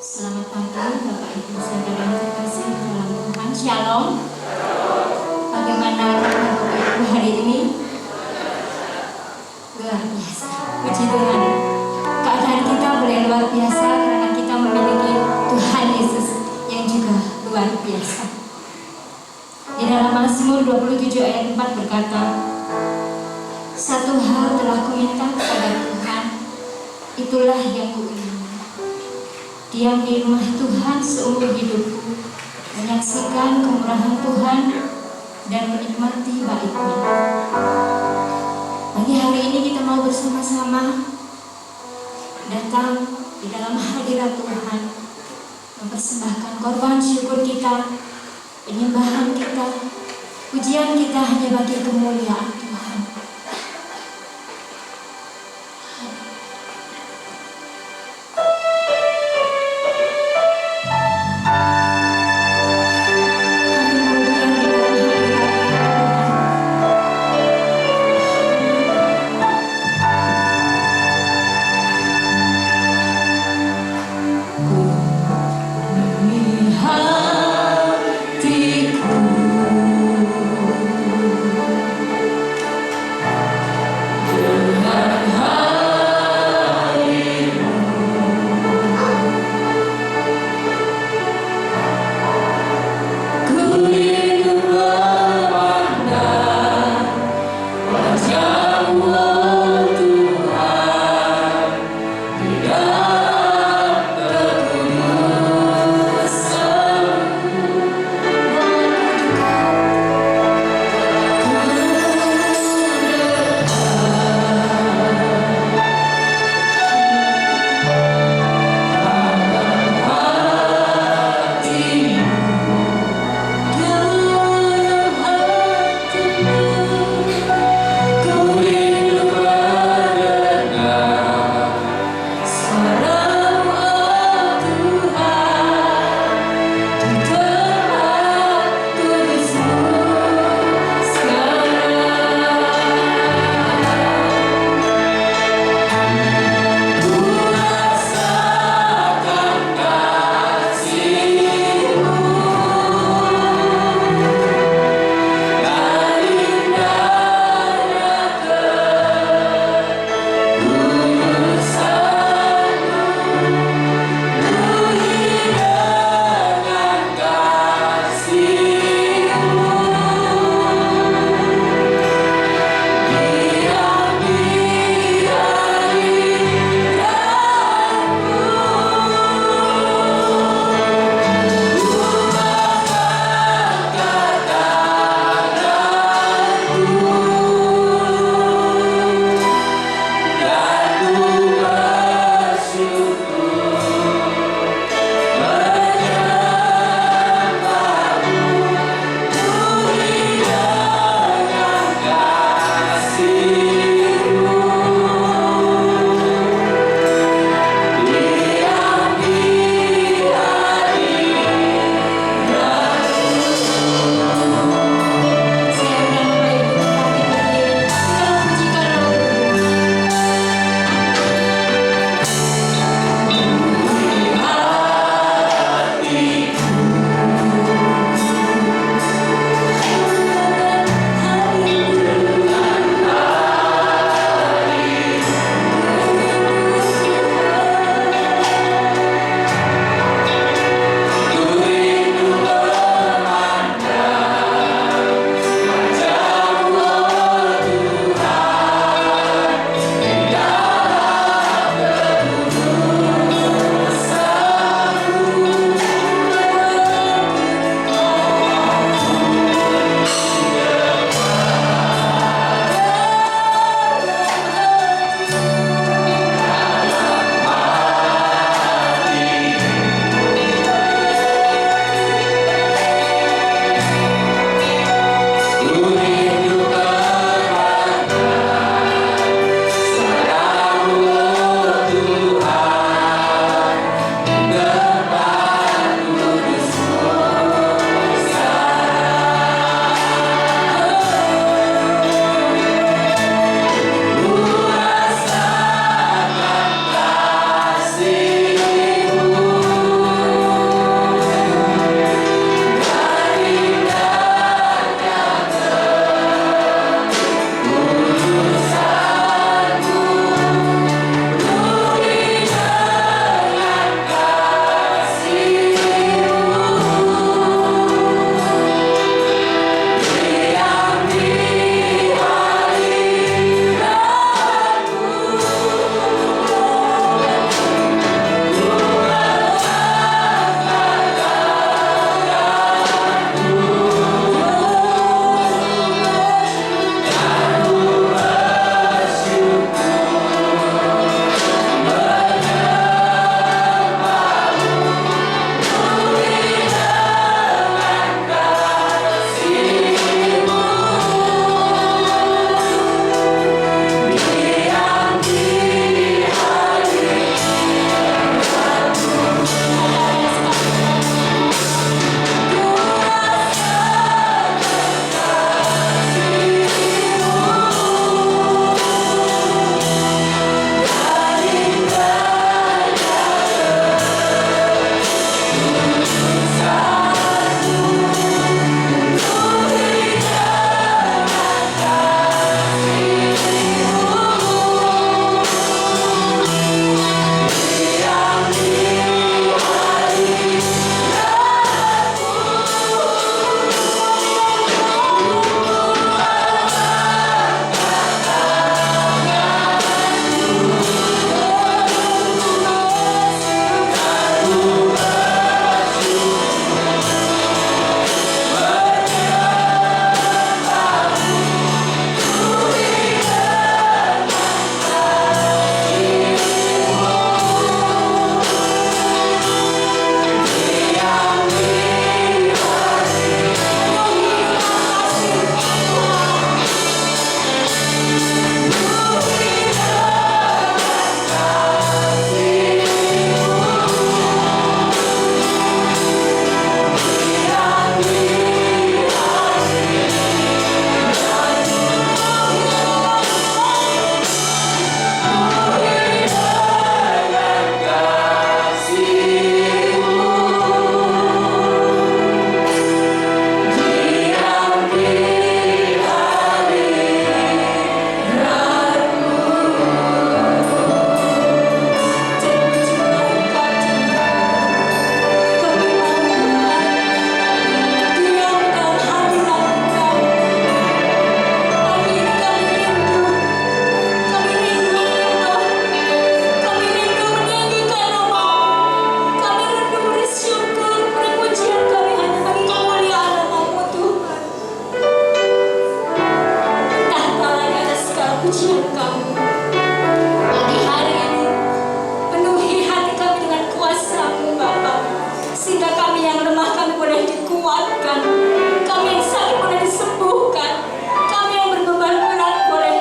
Selamat pagi Bapak Ibu Saudara yang terkasih dalam Tuhan. Shalom. Bagaimana kabar Bapak Ibu hari ini? Luar biasa. Puji Tuhan. Keadaan kita boleh luar biasa karena kita memiliki Tuhan Yesus yang juga luar biasa. Di dalam Mazmur 27 ayat 4 berkata, "Satu hal telah kuminta kepada Tuhan, itulah yang kuingini, diam di rumah Tuhan seumur hidupku, menyaksikan kemurahan Tuhan dan menikmati baik-Nya." Pagi hari ini kita mau bersama-sama datang di dalam hadirat Tuhan, mempersembahkan korban syukur kita, penyembahan kita, pujian kita hanya bagi kemuliaan Tuhan. pujian Kamu. Pagi hari ini penuhi hati kami dengan kuasa-Mu Bapa, sehingga kami yang lemah kami boleh dikuatkan, kami yang sakit boleh disembuhkan, kami yang berbeban berat boleh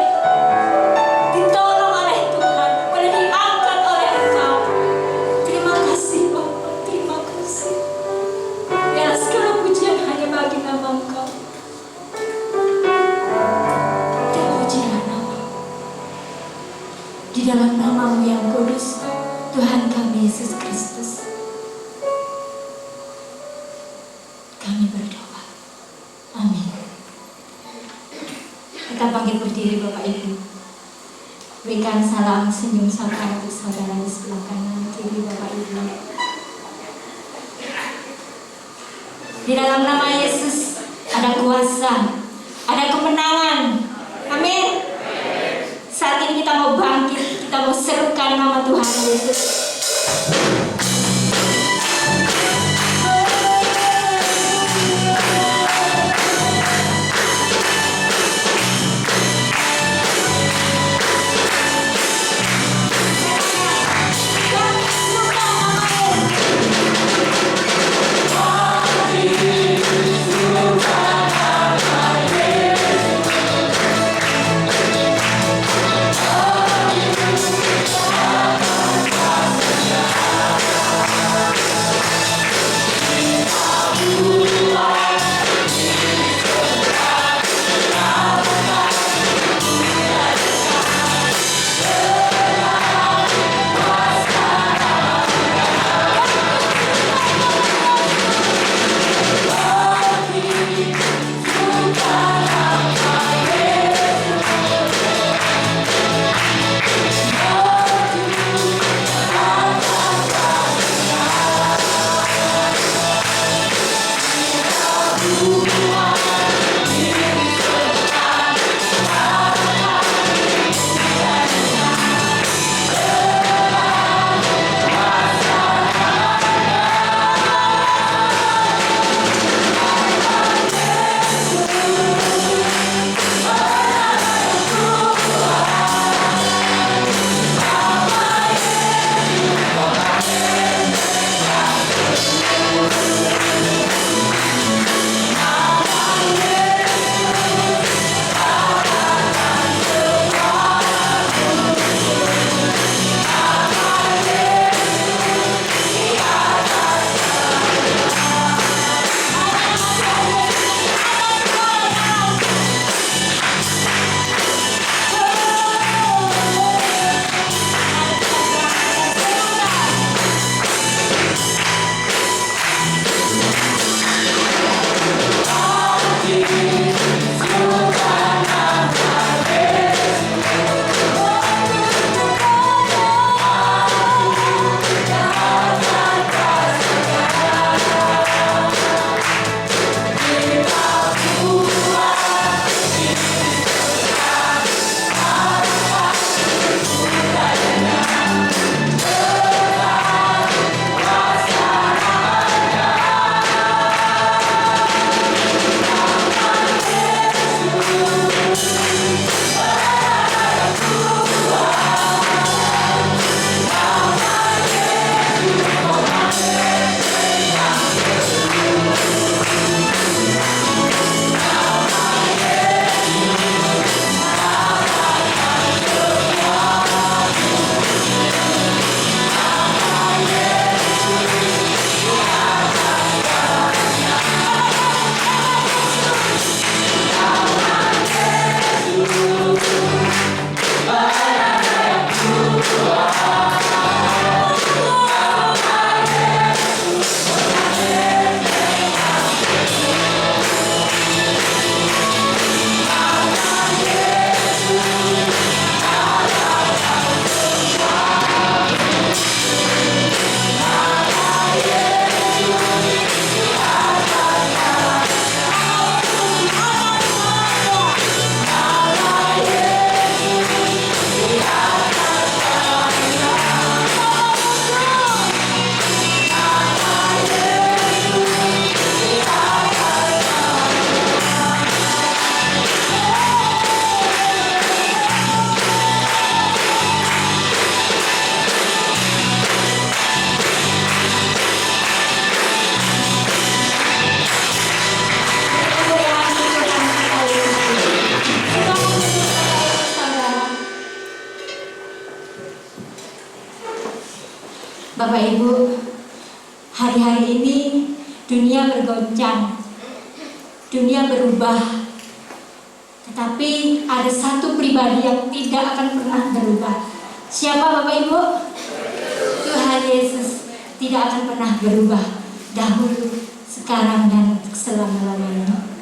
ditolong oleh Tuhan, boleh diangkat oleh Engkau. Terima kasih Bapa, terima kasih. Biarlah segala pujian hanya bagi nama Engkau. Terpujilah nama di dalam nama-Mu yang kudus, Tuhan kami Yesus Kristus. Kami berdoa. Amin. Kita panggil berdiri Bapak Ibu. Berikan salam senyum sapa untuk saudara di sebelah kanan kiri Bapak Ibu. Di dalam nama Yesus ada kuasa, ada kemenangan. Amin. Saat ini kita mau bangkit, kita mau serukan nama Tuhan Yesus. Bapak Ibu, hari-hari ini dunia bergoncang, dunia berubah. Tetapi ada satu pribadi yang tidak akan pernah berubah. Siapa Bapak Ibu? Tuhan Yesus tidak akan pernah berubah. Dahulu, sekarang, dan selama-lamanya.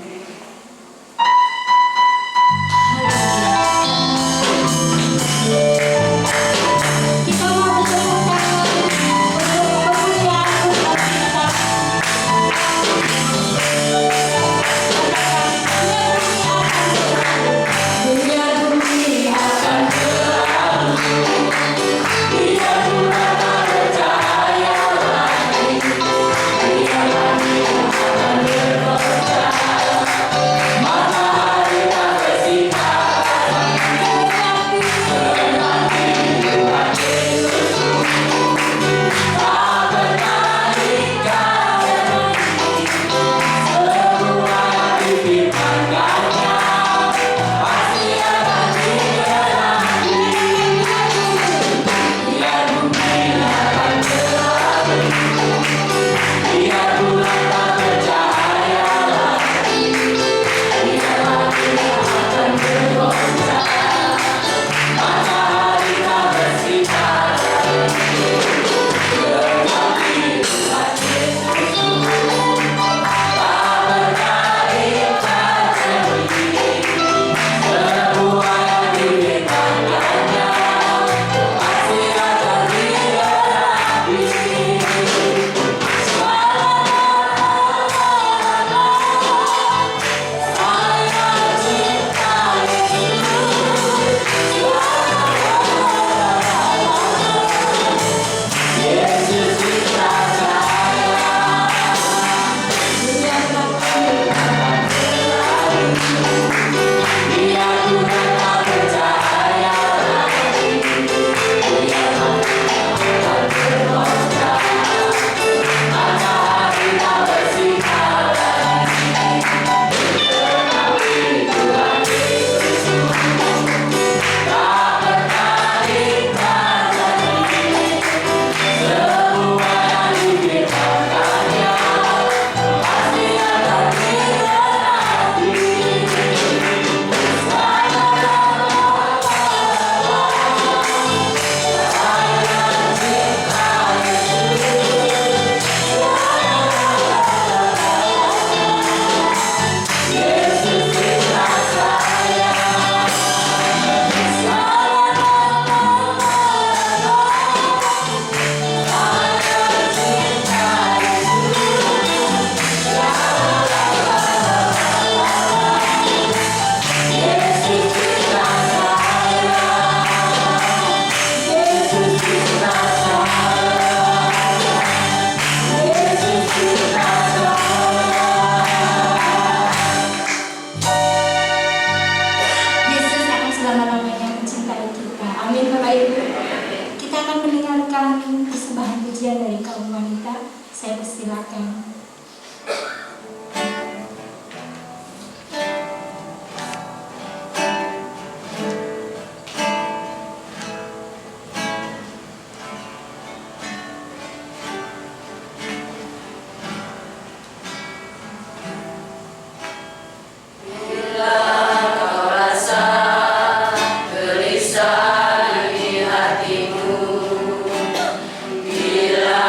Bila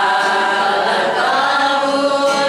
kamu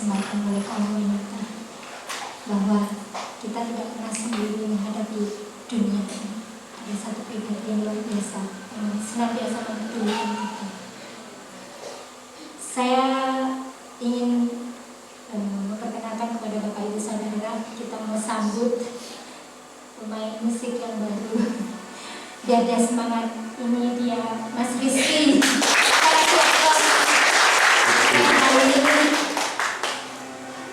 dipersembahkan oleh kamu wanita, bahwa kita tidak pernah sendiri menghadapi dunia ini. Ada satu pribadi yang luar biasa yang senantiasa mempedulikan kita. Saya ingin memperkenalkan kepada Bapak Ibu Saudara, kita mau sambut pemain musik yang baru. Biar dia semangat, ini dia Mas Rizky. Hari ini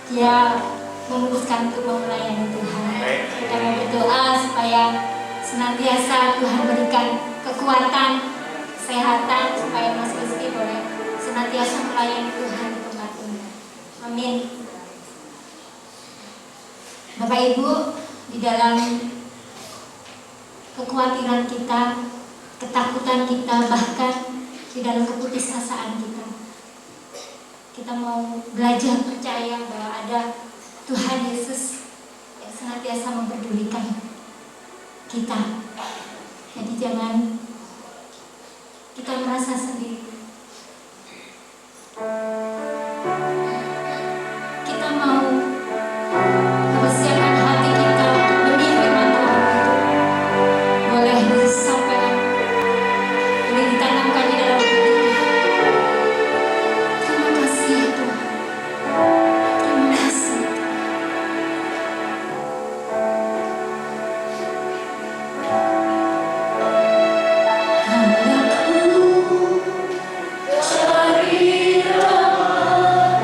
dia memutuskan untuk melayani Tuhan. Kita mau berdoa supaya senantiasa Tuhan berikan kekuatan, kesehatan, supaya Mas Rizky boleh senantiasa melayani Tuhan di tempat ini. Amin. Bapak Ibu, di dalam kekhawatiran kita, ketakutan kita, bahkan di dalam keputusasaan kita mau belajar percaya bahwa ada Tuhan Yesus yang senantiasa mempedulikan kita. Jadi jangan kita merasa sendiri. Kita mau mempersiapkan hati kita untuk benih firman Tuhan itu. Boleh disampaikan, boleh ditanamkan di dalam hati kita. Terima kasih Tuhan. Terima kasih. Cari rahmat,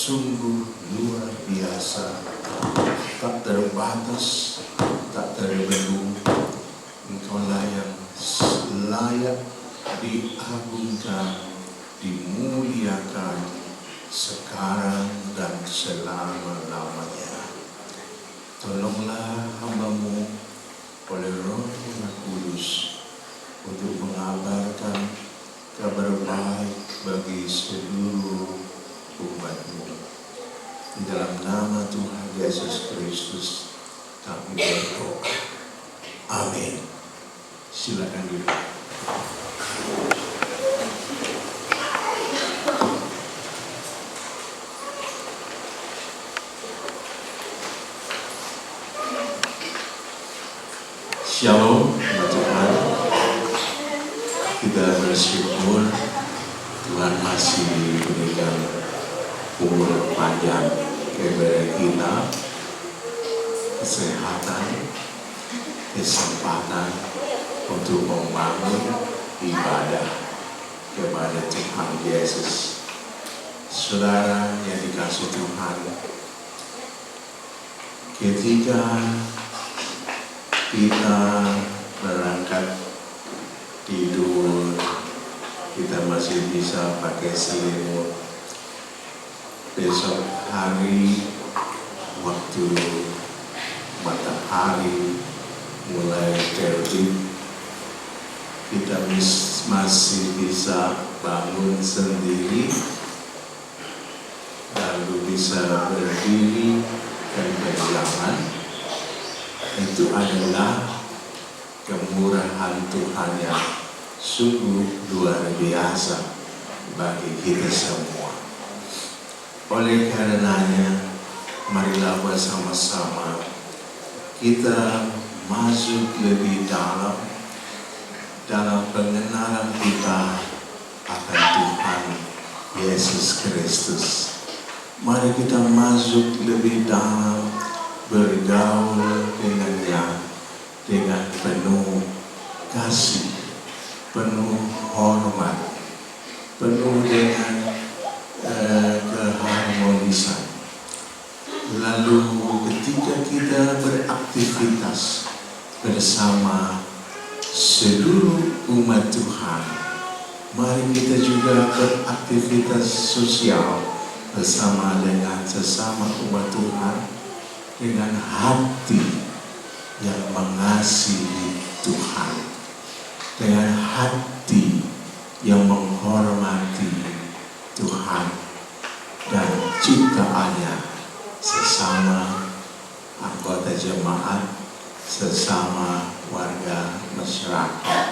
sungguh luar biasa, tak terbatas, tak terbelenggu. Engkaulah yang layak diagungkan, dimuliakan sekarang dan selama-lamanya. Tolonglah hamba-Mu oleh Roh yang Kudus untuk mengabarkan kabar baik bagi seluruh umat-Mu. Di dalam nama Tuhan Yesus Kristus kami berdoa. Amin. Silakan duduk. Shalom, Tuhan. Kita bersyukur Tuhan masih berikan umur panjang kepada kita, kesehatan, kesempatan untuk membangun ibadah kepada Tuhan Yesus. Saudara yang dikasihi Tuhan, ketika kita berangkat tidur, kita masih bisa pakai selimut. Besok hari, waktu matahari mulai terbit, kita masih bisa bangun sendiri, lalu bisa berdiri dan berjalan. Itu adalah kemurahan Tuhan yang sungguh luar biasa bagi kita semua. Oleh karenanya, marilah bersama-sama kita masuk lebih dalam pengenalan kita akan Tuhan Yesus Kristus. Mari kita masuk lebih dalam, bergaul dengannya dengan penuh kasih, penuh hormat, penuh dengan keharmonisan. Lalu ketika kita beraktivitas bersama seluruh umat Tuhan, mari kita juga beraktivitas sosial bersama dengan sesama umat Tuhan dengan hati yang mengasihi Tuhan, dengan hati yang menghormati Tuhan dan ciptaannya, sesama anggota jemaat, sesama warga masyarakat.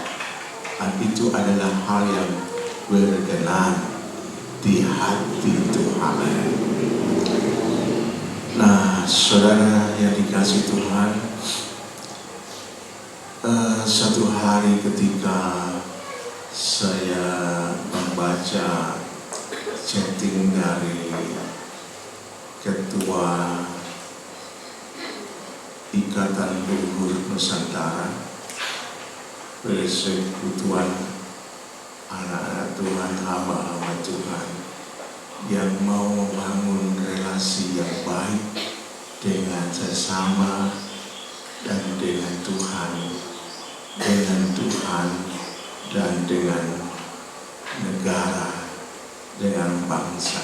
Dan itu adalah hal yang berkenan di hati Tuhan. Nah, saudara yang dikasihi Tuhan, satu hari ketika saya membaca chatting dari Ketua Ikatan Luhur Nusantara, persekutuan anak-anak Tuhan, hamba-hamba Tuhan yang mau membangun relasi yang baik dengan sesama dan dengan Tuhan dan dengan negara, dengan bangsa.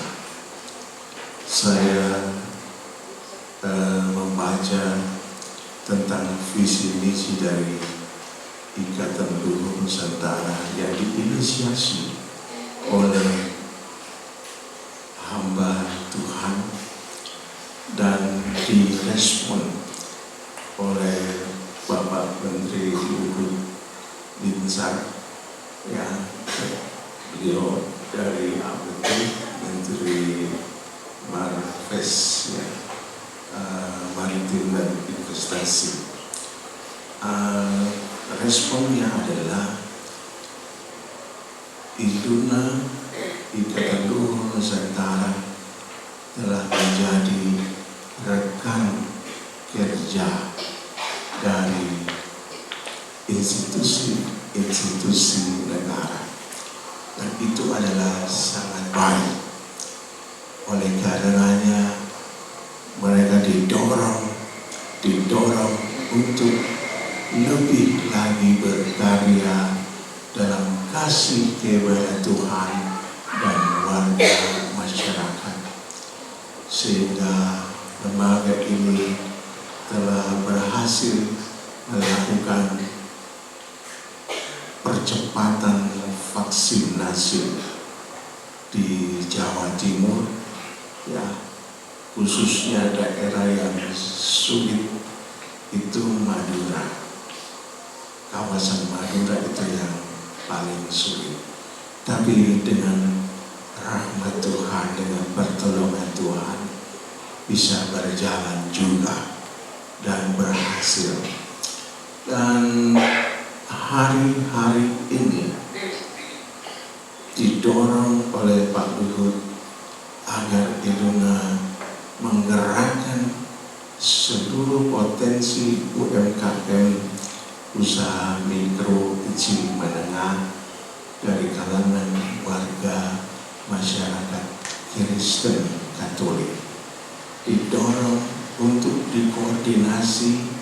Saya membaca tentang visi misi dari Ikatan Luhur Nusantara yang diinisiasi oleh hamba Tuhan dan direspon oleh Bapak Menteri Luhut Binsar, ya, beliau dari Menteri Marves, ya, Maritim dan Investasi. Responnya adalah ILUNA, Ikatan Luhur Nusantara, telah menjadi rekan kerja dari institusi-institusi negara, dan itu adalah sangat baik. Oleh karena kiranya mereka didorong untuk lebih lagi berkarya dalam kasih kepada Tuhan dan warga masyarakat, sehingga lembaga ini telah berhasil melakukan percepatan vaksinasi di Jawa Timur, ya, khususnya daerah yang sulit itu Madura. Kawasan Madura itu yang paling sulit. Tapi dengan rahmat Tuhan, dengan pertolongan Tuhan, bisa berjalan juga dan berhasil. Dan hari-hari ini didorong oleh Pak Luhut agar Eduna menggerakkan seluruh potensi UMKM, usaha mikro, kecil, menengah dari kalangan warga masyarakat Kristen Katolik, didorong untuk dikoordinasi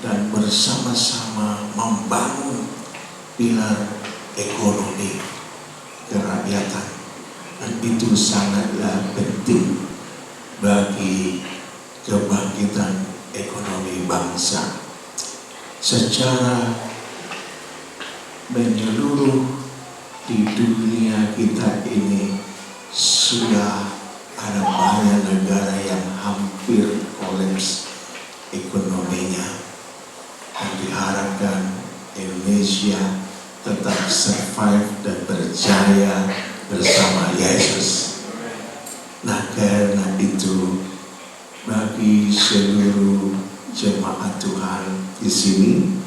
dan bersama-sama membangun pilar ekonomi kerakyatan. Dan itu sangatlah penting bagi kebangkitan ekonomi bangsa. Secara menyeluruh di dunia kita ini sudah ada banyak negara yang hampir kolaps ekonominya, dan diharapkan Indonesia tetap survive dan berjaya bersama Yesus. Nah, karena itu bagi seluruh jemaat Tuhan di sini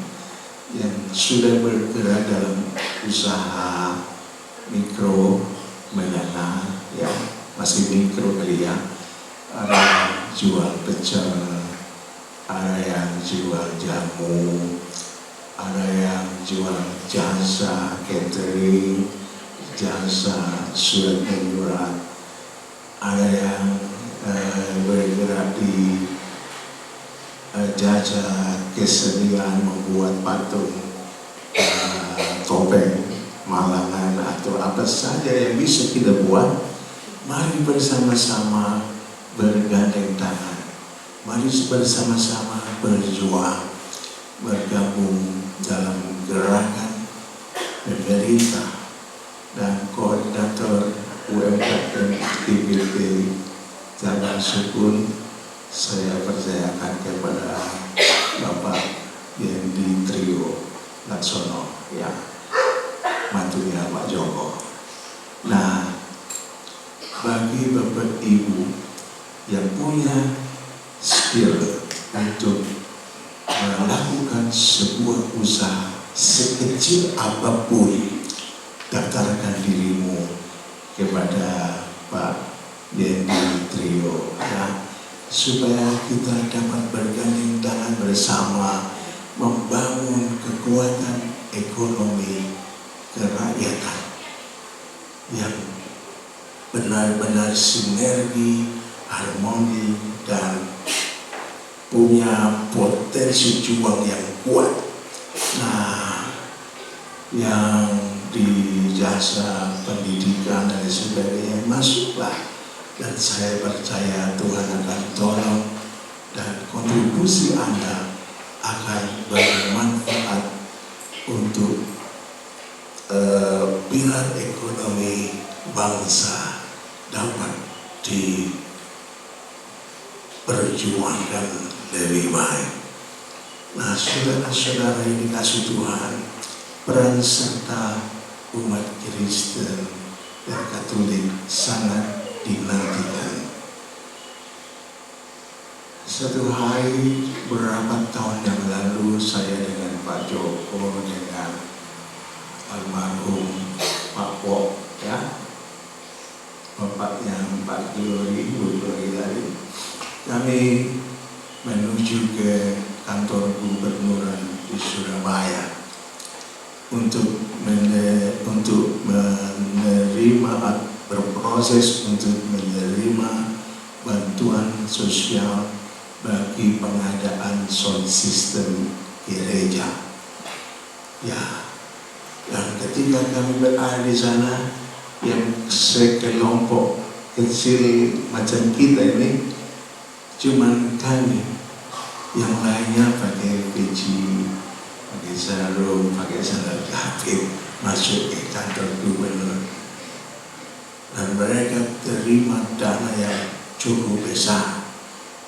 yang sudah bergerak dalam usaha mikro, menengah, ya masih mikro kali ya, ada yang jual pecel, ada yang jual jamu, ada yang jual jasa catering, jasa surat menyurat, ada yang bergerak di jasa kesenian, membuat patung, topeng, malangan, atau apa saja yang bisa kita buat. Mari bersama-sama bergandeng tangan, mari bersama-sama berjuang, bergabung dalam gerakan pemerintah dan koordinator UMKM TBT Cabang Sukun. Saya percayakan kepada Bapak Yendi Trio Laksono, ya, mantunya Pak Joko. Nah, bagi Bapak Ibu yang punya skill untuk melakukan sebuah usaha sekecil apapun, daftarkan dirimu kepada Pak Yendi Trio, ya, supaya kita dapat bergandeng tangan bersama membangun kekuatan ekonomi kerakyatan yang benar-benar sinergi, harmoni, dan punya potensi juang yang kuat. Nah, yang di jasa pendidikan dan sebagainya, masuklah. Dan saya percaya Tuhan akan tolong dan kontribusi Anda akan bermanfaat untuk pilar ekonomi bangsa dapat diperjuangkan lebih baik. Nah, saudara-saudara yang dikasih Tuhan, peran serta umat Kristen dan Katolik sangat dinantikan. Satu hari beberapa tahun yang lalu, saya dengan Pak Joko, dengan almarhum Pak Pok, ya, bapaknya Pak Glory, Bu Glory tadi, kami menuju ke kantor gubernuran di Surabaya untuk menerima, berproses untuk menerima bantuan sosial bagi pengadaan sound system gereja. Ya, dan ketika kami berada di sana, yang sekelompok kecil macam kita ini, cuman kami, yang lainnya pakai peci, pakai sarung, pakai sandal jepit, masuk ke kantor gubernur. Dan mereka terima dana yang cukup besar,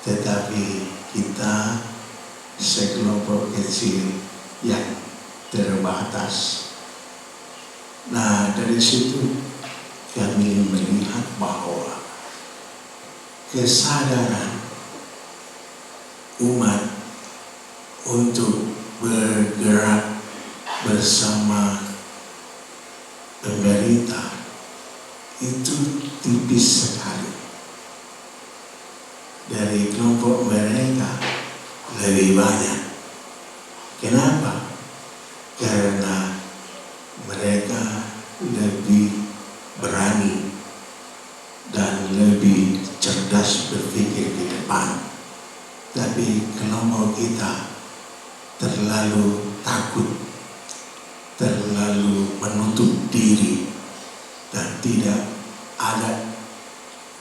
tetapi kita sekelompok kecil yang terbatas. Nah, dari situ kami melihat bahwa kesadaran umat untuk bergerak bersama pemerintah itu tipis sekali. Dari kelompok mereka lebih banyak. Kenapa? Karena mereka lebih berani dan lebih cerdas berpikir ke depan. Tapi kelompok kita terlalu takut, terlalu menutup diri, dan tidak ada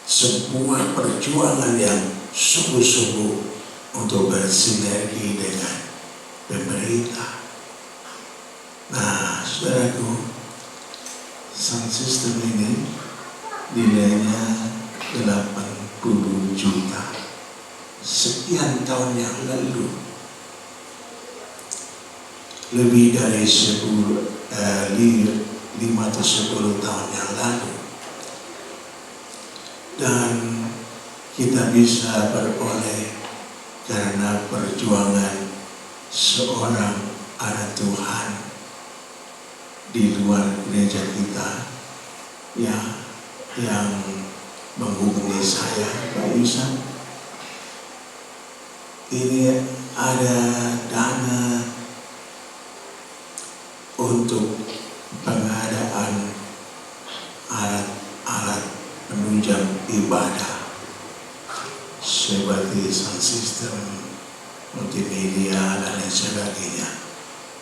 sebuah perjuangan yang sungguh-sungguh untuk bersinergi dengan pemerintah. Nah, saudaraku, sound system ini nilainya 80 juta. Sekian tahun yang lalu, lebih dari 5 atau 10 tahun yang lalu, dan kita bisa beroleh karena perjuangan seorang anak Tuhan di luar gereja kita, ya, yang menghubungi saya, Pak Yusan. Ini ada dana untuk pengadaan alat-alat penunjang ibadah seperti sound system, multimedia, dan lain sebagainya.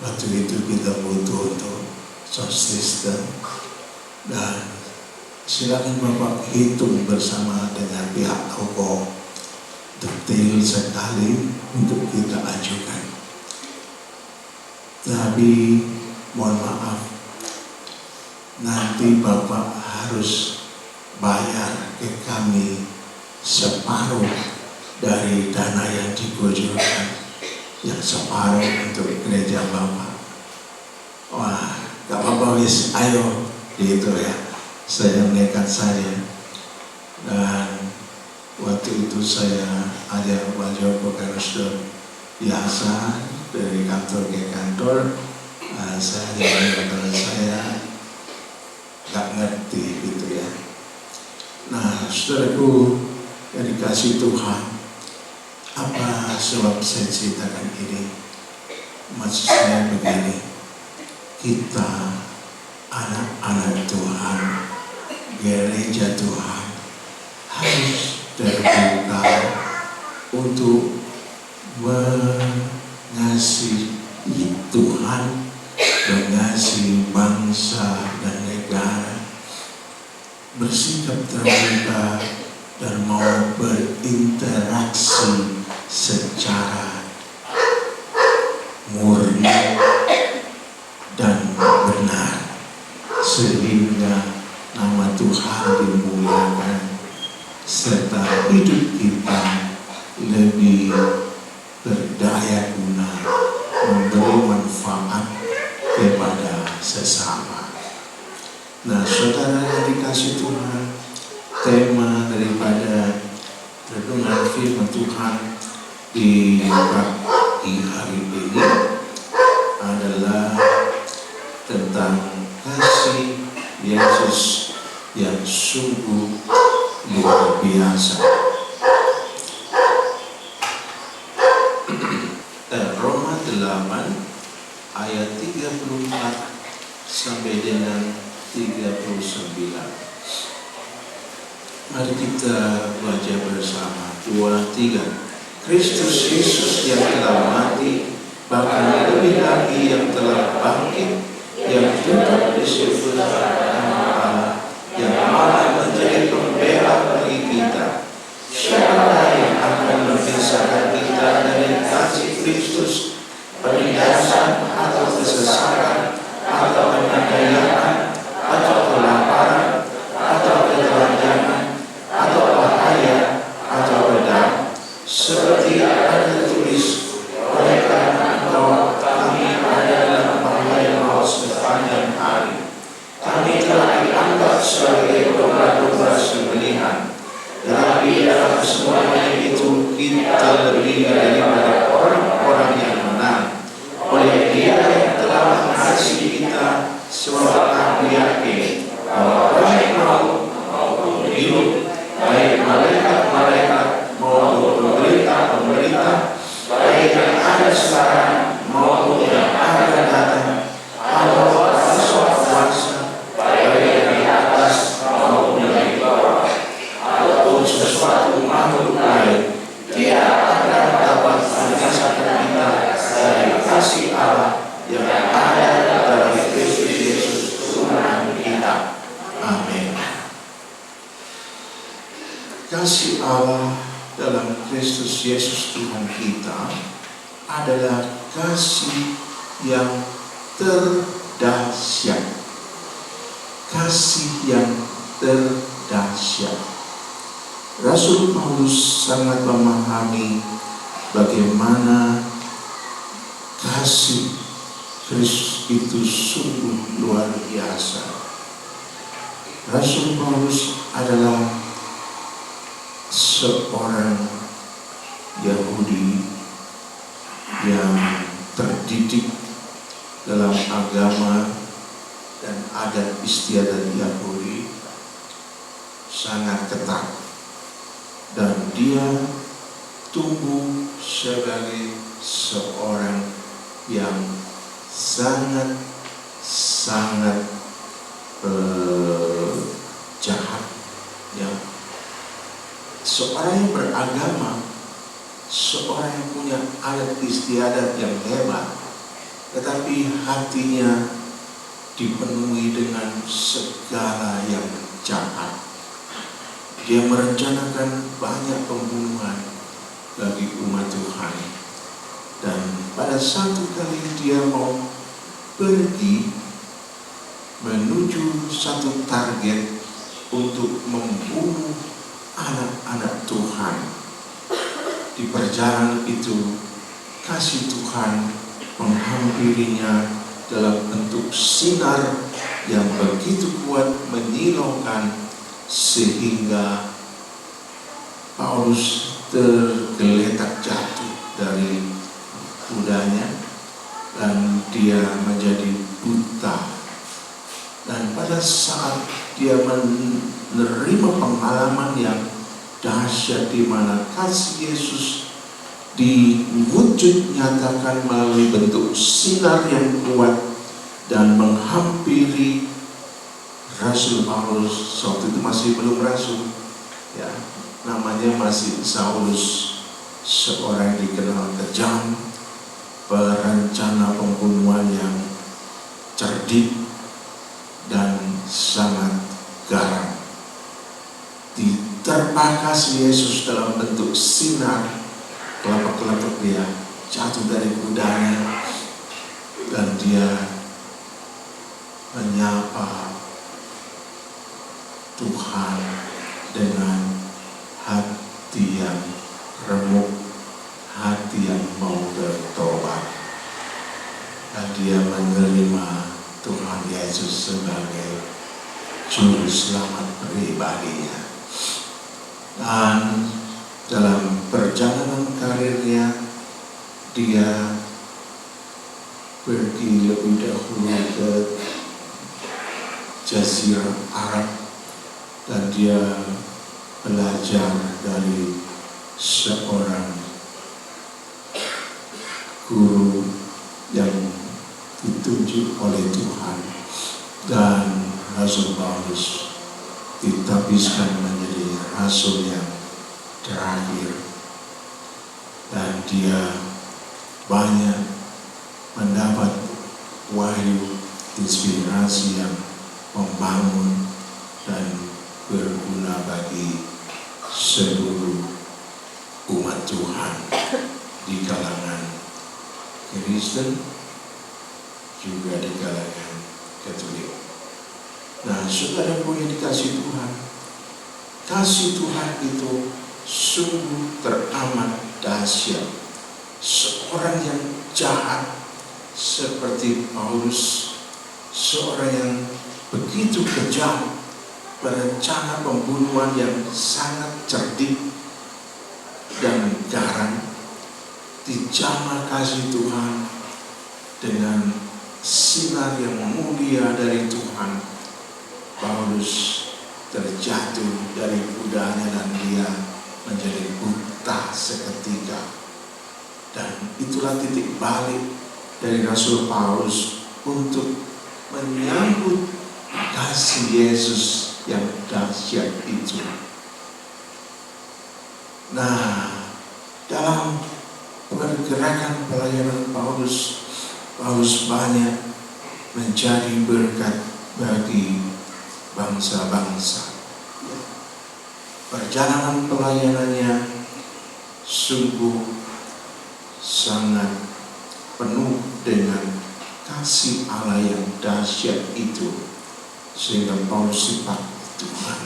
Waktu itu kita butuh untuk sound system, dan silakan Bapak hitung bersama dengan pihak toko detail sekali untuk kita ajukan. Tapi mohon maaf, nanti Bapak harus bayar ke kami separuh dari dana yang dikucurkan, yang separuh untuk gereja Bapak. Wah, gak apa-apa wis, ayo gitu ya. Saya nekat saja, dan waktu itu saya ajak Pak Joko Karusdo biasa dari kantor ke kantor. Saya jalan karena saya gak ngerti gitu ya. Nah, saudaraku yang dikasih Tuhan, apa sebab saya ceritakan ini? Maksud saya begini, kita anak-anak Tuhan, gereja Tuhan harus terbuka untuk mengasihi Tuhan, mengasihi bangsa dan negara, bersikap terbuka dan mau berinteraksi secara murni dan benar, sehingga nama Tuhan dimuliakan, serta hidup kita lebih berdaya guna, memberi manfaat kepada sesama. Nah, saudara yang dikasih Tuhan, tema daripada renungan firman Tuhan di pagi hari ini adalah tentang kasih Yesus yang sungguh luar biasa. Roma 8 ayat 34 sampai dengan 39. Mari kita baca bersama. 2, 3. Kristus Yesus yang telah mati, bahkan lebih lagi yang telah bangkit, yang duduk di sebelah kanan Allah, yang malah menjadi pembela bagi kita. Siapa yang akan memisahkan kita dari kasih Kristus? Penindasan atau kesesakan, atau penganiayaan, atau kelaparan, atau ketelanjangan, atau bahaya, atau pedang? Seperti ada tertulis, oleh karena Engkau kami ada dalam bahaya maut sepanjang hari. Kami telah dianggap sebagai domba-domba sembelihan. Tetapi dalam semuanya itu kita lebih daripada orang-orang yang menang. Oleh Dia yang telah mengasihi kita, sebab kami yakin bahwa baik maupun hidup, baik malaikat-malaikat maupun pemerintah, baik yang ada sekarang maupun yang akan datang, atau kuasa-kuasa, baik yang di atas maupun yang di bawah, ataupun sesuatu makhluk lain, Dia akan dapat memisahkan kita dari kasih Allah yang ada dari Kristus Yesus Tuhan kita. Amin. Kasih Allah dalam Kristus Yesus Tuhan kita adalah kasih yang terdahsyat. Kasih yang terdahsyat. Rasul Paulus sangat memahami bagaimana kasih Kristus itu sungguh luar biasa. Rasul Paulus adalah seorang Yahudi yang terdidik dalam agama dan adat istiadat Yahudi sangat ketat, dan dia tumbuh sebagai seorang yang sangat jahat, ya. Seorang yang beragama, seorang yang punya adat istiadat yang hebat, tetapi hatinya dipenuhi dengan segala yang jahat. Dia merencanakan banyak pembunuhan bagi umat Tuhan. Dan pada satu kali dia mau pergi menuju satu target untuk membunuh anak-anak Tuhan. Di perjalanan itu, kasih Tuhan menghampirinya dalam bentuk sinar yang begitu kuat menyilaukan, sehingga Paulus tergeletak jatuh dari kudanya dan dia menjadi buta. Dan pada saat dia menerima pengalaman yang dahsyat di mana kasih Yesus diwujud nyatakan melalui bentuk sinar yang kuat dan menghampiri Rasul Paulus, waktu itu masih belum rasul, ya, namanya masih Saulus, seorang yang dikenal kejam, perencana pembunuhan yang cerdik dan sangat garang. Diterpa kasih Yesus dalam bentuk sinar, kelopak-kelopak dia jatuh dari kudanya dan dia menyapa Tuhan dengan hati yang remuk, hati yang mau bertobat, dan dia menerima Tuhan Yesus sebagai Juru Selamat pribadinya. Dan dalam perjalanan karirnya, dia pergi lebih dahulu ke Jazirah Arab, dan dia belajar dari seorang guru yang ditunjuk oleh Tuhan, dan Rasul Paulus ditabiskan menjadi rasul yang terakhir, dan dia banyak mendapat wahyu inspirasi yang membangun dan berguna bagi seluruh umat Tuhan di kalangan Kristen, juga di kalangan Katolik. Nah, saudaraku yang dikasihi Tuhan, kasih Tuhan itu sungguh teramat dahsyat. Seorang yang jahat seperti Paulus, seorang yang begitu kejam, berencana pembunuhan yang sangat cerdik dan garang, dijamah kasih Tuhan dengan sinar yang mulia dari Tuhan. Paulus terjatuh dari kudanya dan dia menjadi buta seketika. Dan itulah titik balik dari Rasul Paulus untuk menyambut kasih Yesus yang dahsyat itu. Nah, dalam pergerakan pelayanan Paulus banyak menjadi berkat bagi bangsa-bangsa. Perjalanan pelayanannya sungguh sangat penuh dengan kasih Allah yang dahsyat itu, sehingga Paulus dipakai Tuhan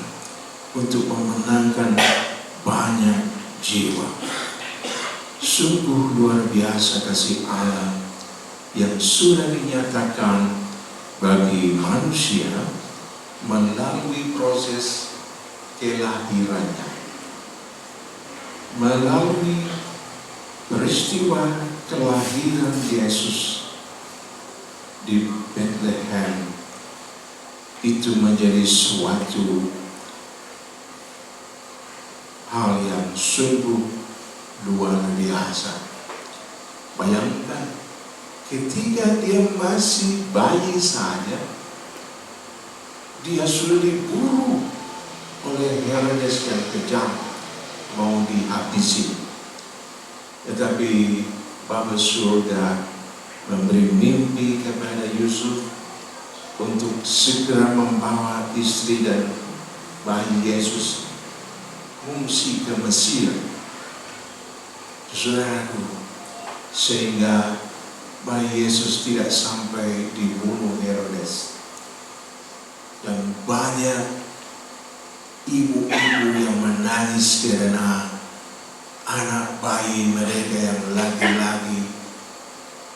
untuk memenangkan banyak jiwa. Sungguh luar biasa kasih Allah yang sudah dinyatakan bagi manusia melalui proses kelahirannya, melalui peristiwa kelahiran Yesus di Bethlehem. Itu menjadi suatu hal yang sungguh luar biasa. Bayangkan, ketika dia masih bayi saja, dia sudah diburu oleh Herodes yang kejam, mau dihabisi. Tetapi Bapa Surga memberi mimpi kepada Yusuf untuk segera membawa istri dan bayi Yesus mengungsi ke Mesir. Saudaraku, sehingga bayi Yesus tidak sampai dibunuh Herodes. Dan banyak ibu-ibu yang menangis karena anak bayi mereka yang laki-laki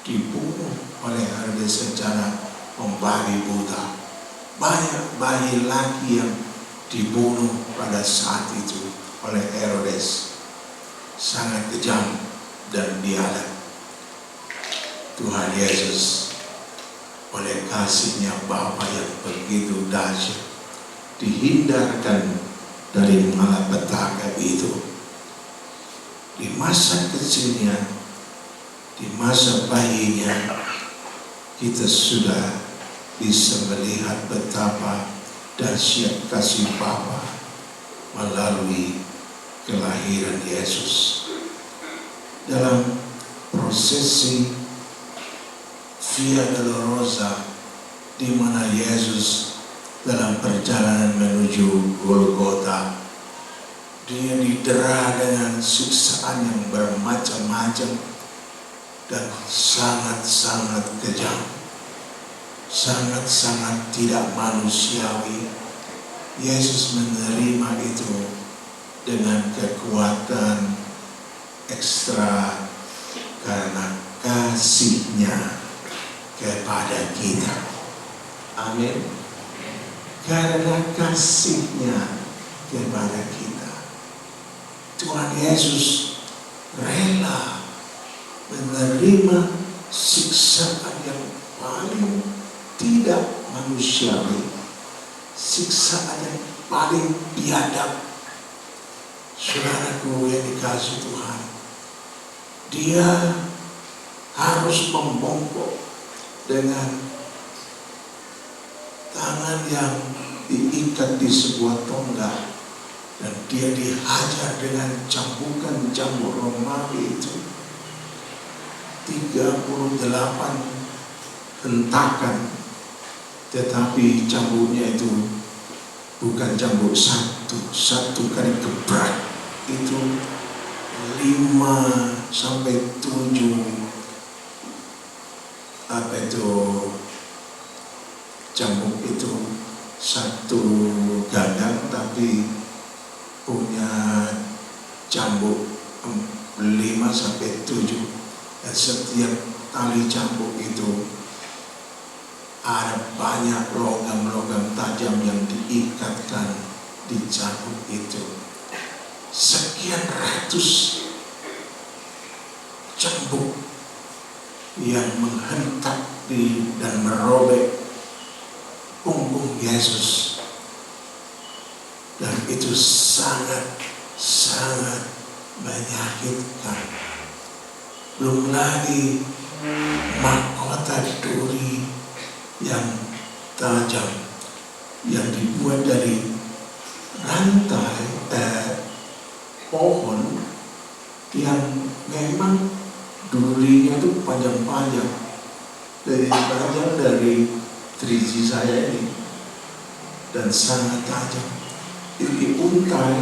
dibunuh oleh Herodes secara membabi buta. Banyak bayi laki yang dibunuh pada saat itu oleh Herodes. Sangat kejam dan biadab. Tuhan Yesus oleh kasih-Nya Bapa yang begitu dahsyat dihindarkan dari malapetaka itu. Di masa kecilnya, di masa bayinya, kita sudah bisa melihat betapa dahsyat kasih Bapa melalui kelahiran Yesus. Dalam prosesi Via Dolorosa, di mana Yesus dalam perjalanan menuju Golgota, dia didera dengan siksaan yang bermacam-macam dan sangat-sangat kejam, sangat-sangat tidak manusiawi. Yesus menerima itu dengan kekuatan ekstra karena kasih-Nya kepada kita. Amin. Karena kasih-Nya kepada kita, Tuhan Yesus rela menerima siksaan yang paling tidak manusiawi, siksaan yang paling biadab. Saudaraku yang dikasihi Tuhan, dia harus membongkok dengan tangan yang diikat di sebuah tonggak Dan dia dihajar dengan cambukan cambuk Romawi itu 38 hentakan, tetapi cambuknya itu bukan cambuk satu kali gebrak, itu 5 sampai 7 cambuk itu satu gagang, tapi punya cambuk 5 sampai 7, dan setiap tali cambuk itu ada banyak logam-logam tajam yang diikatkan di cambuk itu. Sekian ratus cambuk yang menghentak dan merobek punggung Yesus, dan itu sangat menyakitkan. Belum lagi mahkota duri yang tajam yang dibuat dari rantai pohon yang memang durinya itu panjang-panjang, dari 3G saya ini, dan sangat tajam. Itu diuntai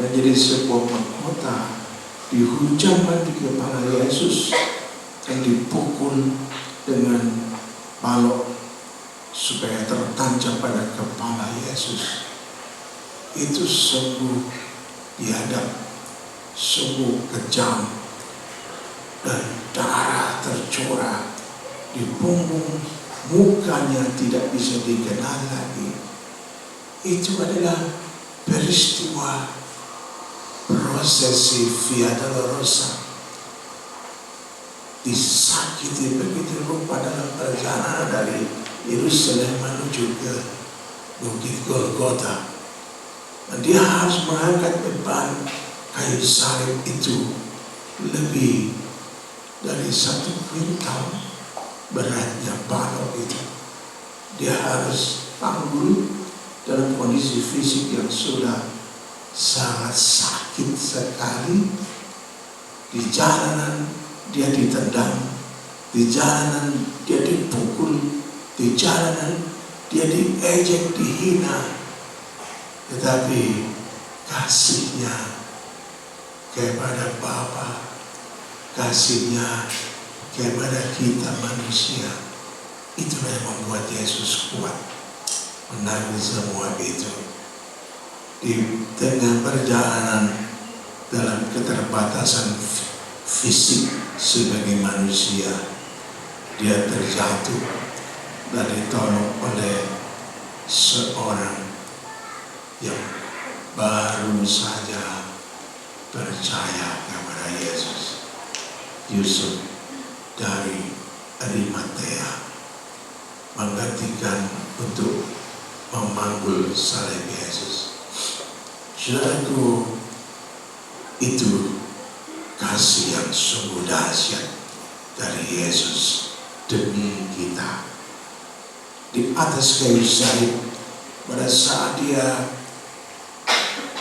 menjadi sebuah mahkota, dihujamkan di kepala Yesus dan dipukul dengan balok supaya tertancap pada kepala Yesus. Itu sungguh biadab, sungguh kejam, dan darah tercurah di punggung, mukanya tidak bisa dikenal lagi. Itu adalah peristiwa prosesi Via Dolorosa. Disakiti begitu rupa dalam perjalanan dari Yerusalem menuju ke Bukit Golgota. Dan dia harus mengangkat beban kayu salib itu lebih dari 1 kuintal beratnya balok itu. Dia harus panggul dalam kondisi fisik yang sudah sangat sakit sekali. Di jalanan dia ditendang, di jalanan dia dipukul, di jalanan dia diejek, dihina. Tetapi kasihnya kepada Bapa, kasihnya kepada kita manusia, itulah yang membuat Yesus kuat menanggung semua itu. Di tengah perjalanan dalam keterbatasan fisik sebagai manusia, dia terjatuh dan ditolong oleh seorang yang baru saja percaya kepada Yesus, Yusuf dari Arimatea, menggantikan untuk memanggul salib Yesus. Saudaraku, itu kasih yang sungguh dahsyat dari Yesus demi kita. Di atas kayu salib, pada saat dia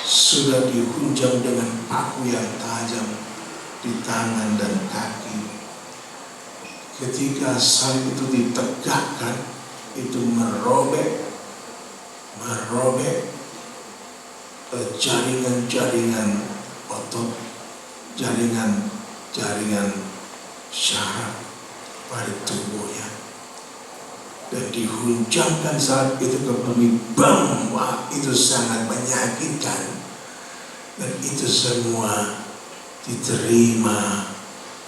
sudah dihujam dengan paku yang tajam di tangan dan kaki, ketika salib itu ditegakkan, itu merobek jaringan-jaringan otot, jaringan syaraf pada tubuhnya, dan dihujamkan saat itu ke bumi. Bam! Wah, itu sangat menyakitkan, dan itu semua diterima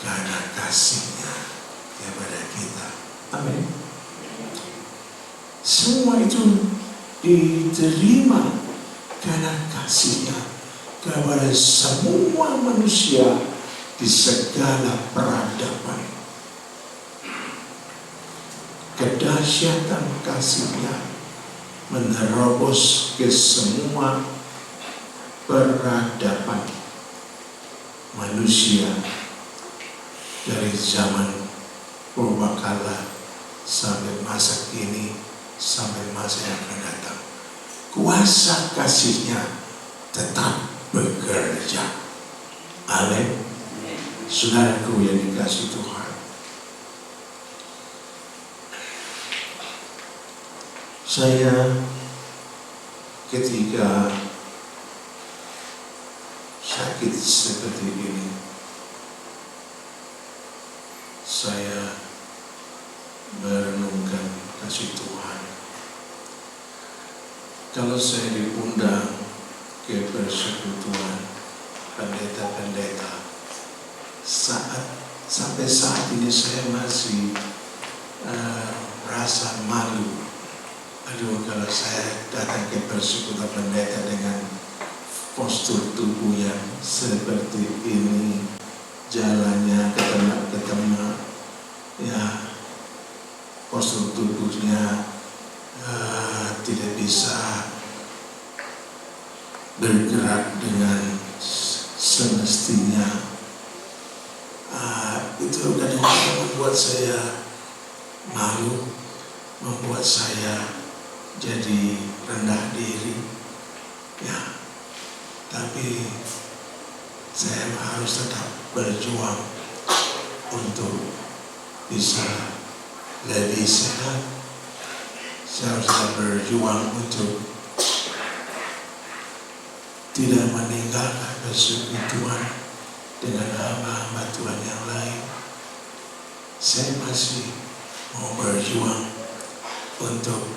karena kasihnya kepada kita. Amin. Semua itu diterima karena kasihnya kepada semua manusia di segala peradaban. Kedahsyatan kasihnya menerobos ke semua peradaban manusia, dari zaman purbakala sampai masa kini, sampai masa yang akan datang. Kuasa kasihnya tetap bekerja. Amin. Saudaraku yang dikasihi Tuhan, saya ketika sakit seperti ini, saya merenungkan kasih Tuhan. Kalau saya diundang ke persekutuan pendeta-pendeta, sampai saat ini saya masih merasa malu. Aduh, kalau saya datang ke persekutuan pendeta dengan postur tubuh yang seperti ini, jalannya ke tengah, ya, postur tubuhnya tidak bisa bergerak dengan semestinya. Itu kadang-kadang membuat saya malu, membuat saya jadi rendah diri, ya. Tapi saya harus tetap berjuang untuk bisa lebih sehat. Saya harus tetap berjuang untuk tidak meninggalkan persekutuan dengan hamba-hamba Tuhan yang lain. Saya masih mau berjuang untuk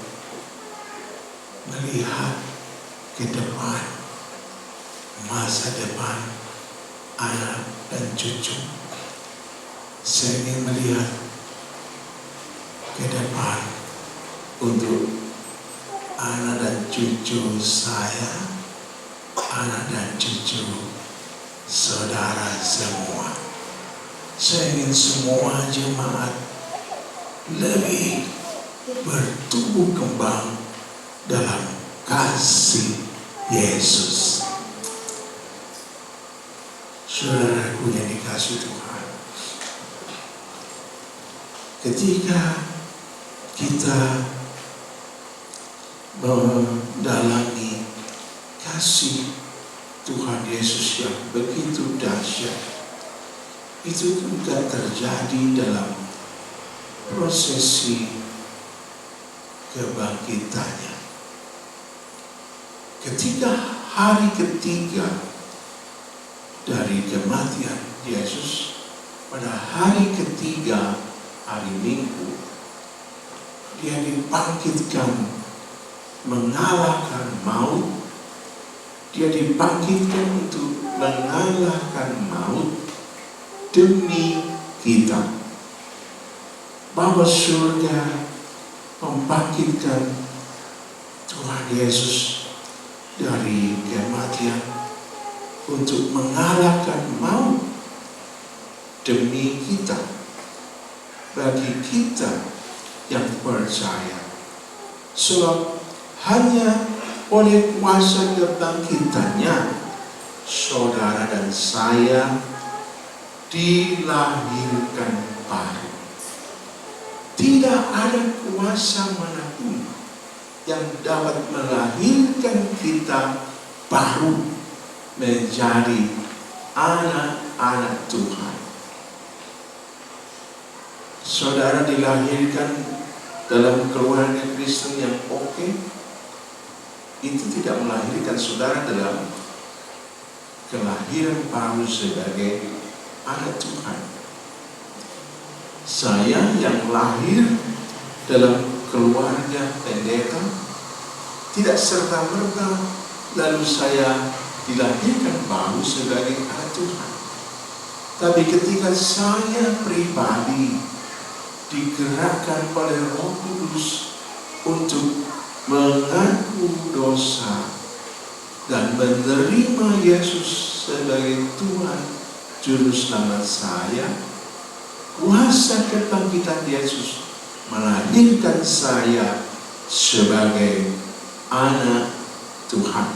melihat ke depan, masa depan anak dan cucu. Saya ingin melihat ke depan untuk anak dan cucu saya, anak dan cucu saudara semua. Saya ingin semua jemaat lebih bertumbuh kembang dalam kasih Yesus. Saudaraku yang dikasihi Tuhan, ketika kita mendalami kasih Tuhan Yesus yang begitu dahsyat, itu juga terjadi dalam prosesi kebangkitannya. Ketika hari ketiga dari kematian Yesus, pada hari ketiga, hari Minggu, dia dibangkitkan mengalahkan maut. Dia dibangkitkan untuk mengalahkan maut demi kita. Bapa surga membangkitkan Tuhan Yesus dari kematian untuk mengalahkan maut demi kita. Bagi kita yang percaya, sebab hanya oleh kuasa kebangkitannya saudara dan saya dilahirkan baru. Tidak ada kuasa manapun yang dapat melahirkan kita baru menjadi anak-anak Tuhan. Saudara dilahirkan dalam keluarga Kristen yang oke, itu tidak melahirkan saudara dalam kelahiran baru sebagai anak Tuhan. Saya yang lahir dalam keluarga pendeta tidak serta-merta lalu saya dilahirkan baru sebagai anak Tuhan. Tapi ketika saya pribadi digerakkan oleh Roh Kudus untuk mengaku dosa dan menerima Yesus sebagai Tuhan Juru Selamat saya, kuasa kebangkitan Yesus melahirkan saya sebagai anak Tuhan.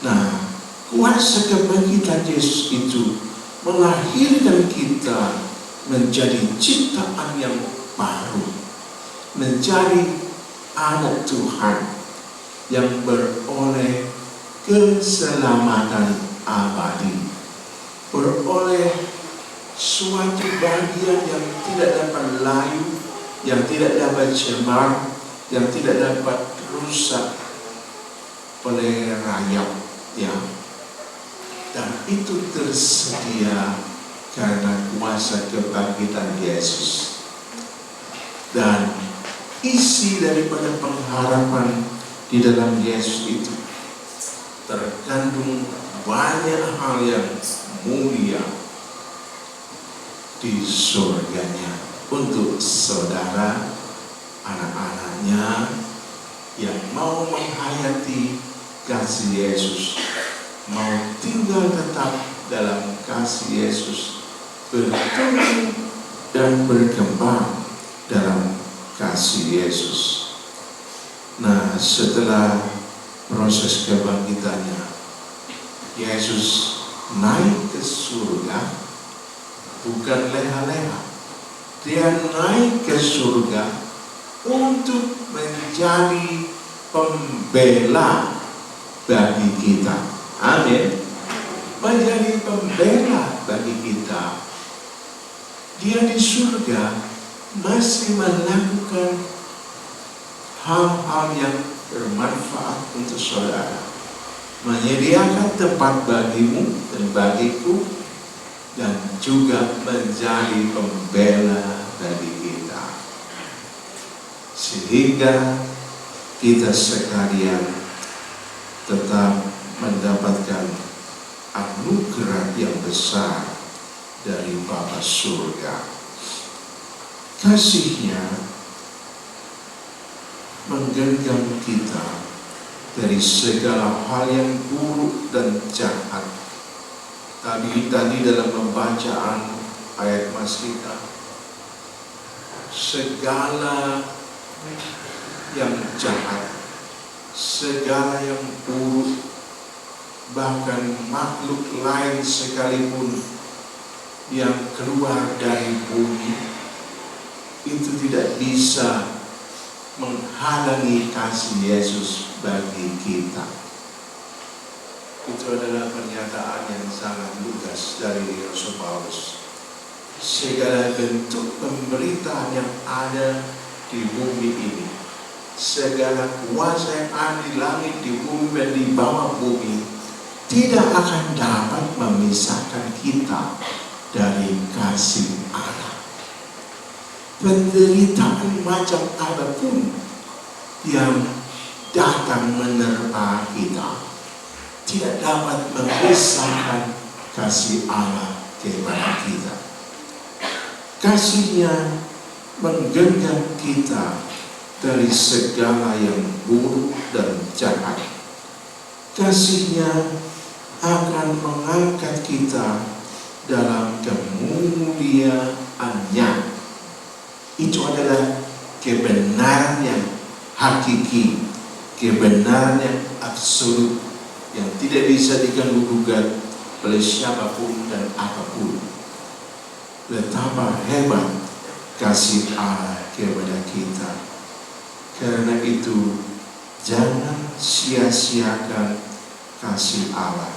Nah, kuasa kebangkitan Yesus itu melahirkan kita menjadi ciptaan yang baru, menjadi anak Tuhan yang beroleh keselamatan abadi, beroleh suatu bagian yang tidak dapat layu, yang tidak dapat cemar, yang tidak dapat rusak oleh rayap, ya. Dan itu tersedia karena kuasa kebangkitan Yesus. Dan isi daripada pengharapan di dalam Yesus itu terkandung banyak hal yang mulia di surganya untuk saudara, anak-anaknya yang mau menghayati kasih Yesus, mau tinggal tetap dalam kasih Yesus, bertumbuh dan berkembang dalam kasih Yesus. Nah, setelah proses kebangkitannya, Yesus naik ke surga, bukan leha-leha. Dia naik ke surga untuk menjadi pembela bagi kita. Amin. Menjadi pembela bagi kita. Dia di surga masih melakukan hal-hal yang bermanfaat untuk saudara, menyediakan tempat bagimu dan bagiku, dan juga menjadi pembela bagi kita, sehingga kita sekalian tetap mendapatkan anugerah yang besar dari Bapa surga. Kasih-Nya menggenggam kita dari segala hal yang buruk dan jahat. Tadi dalam pembacaan ayat Mas kita, segala yang jahat, segala yang buruk, bahkan makhluk lain sekalipun yang keluar dari bumi, itu tidak bisa menghalangi kasih Yesus bagi kita. Itu adalah pernyataan yang sangat lugas dari Rasul Paulus. Segala bentuk pemberitaan yang ada di bumi ini, segala kuasa yang ada di langit, di bumi, dan di bawah bumi, tidak akan dapat memisahkan kita dari kasih Allah. Penderitaan macam apapun yang datang menerpa kita tidak dapat memisahkan kasih Allah kepada kita. Kasih-Nya menggenggam kita dari segala yang buruk dan jahat. Kasih-Nya akan mengangkat kita dalam kemuliaan-Nya. Itu adalah kebenaran yang hakiki, kebenaran yang absolut, yang tidak bisa diganggu-gugat oleh siapapun dan apapun. Betapa hebat kasih Allah kepada kita. Karena itu, jangan sia-siakan kasih Allah.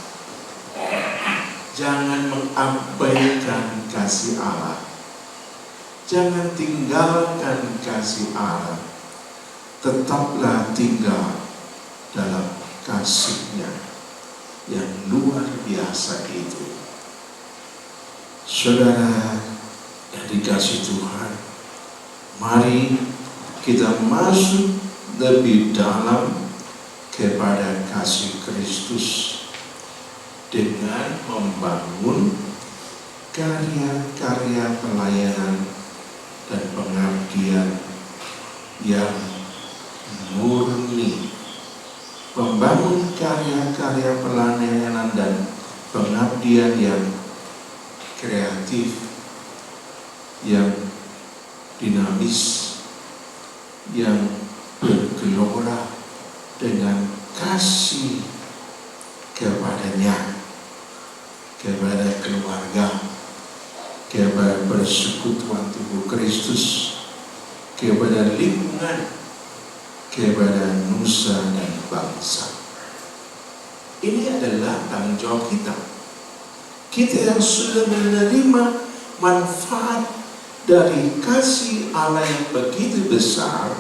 Jangan mengabaikan kasih Allah. Jangan tinggalkan kasih Allah. Tetaplah tinggal dalam kasih-Nya yang luar biasa itu. Saudara yang dikasihi Tuhan, mari kita masuk lebih dalam kepada kasih Kristus dengan membangun karya-karya pelayanan dan pengabdian yang murni. Membangun karya-karya pelayanan dan pengabdian yang kreatif, yang dinamis, yang bergelora dengan kasih kepadanya, kepada keluarga, kepada persekutuan tubuh Kristus, kepada lingkungan, kepada nusa dan bangsa. Ini adalah tanggung jawab kita. Kita yang sudah menerima manfaat dari kasih Allah yang begitu besar,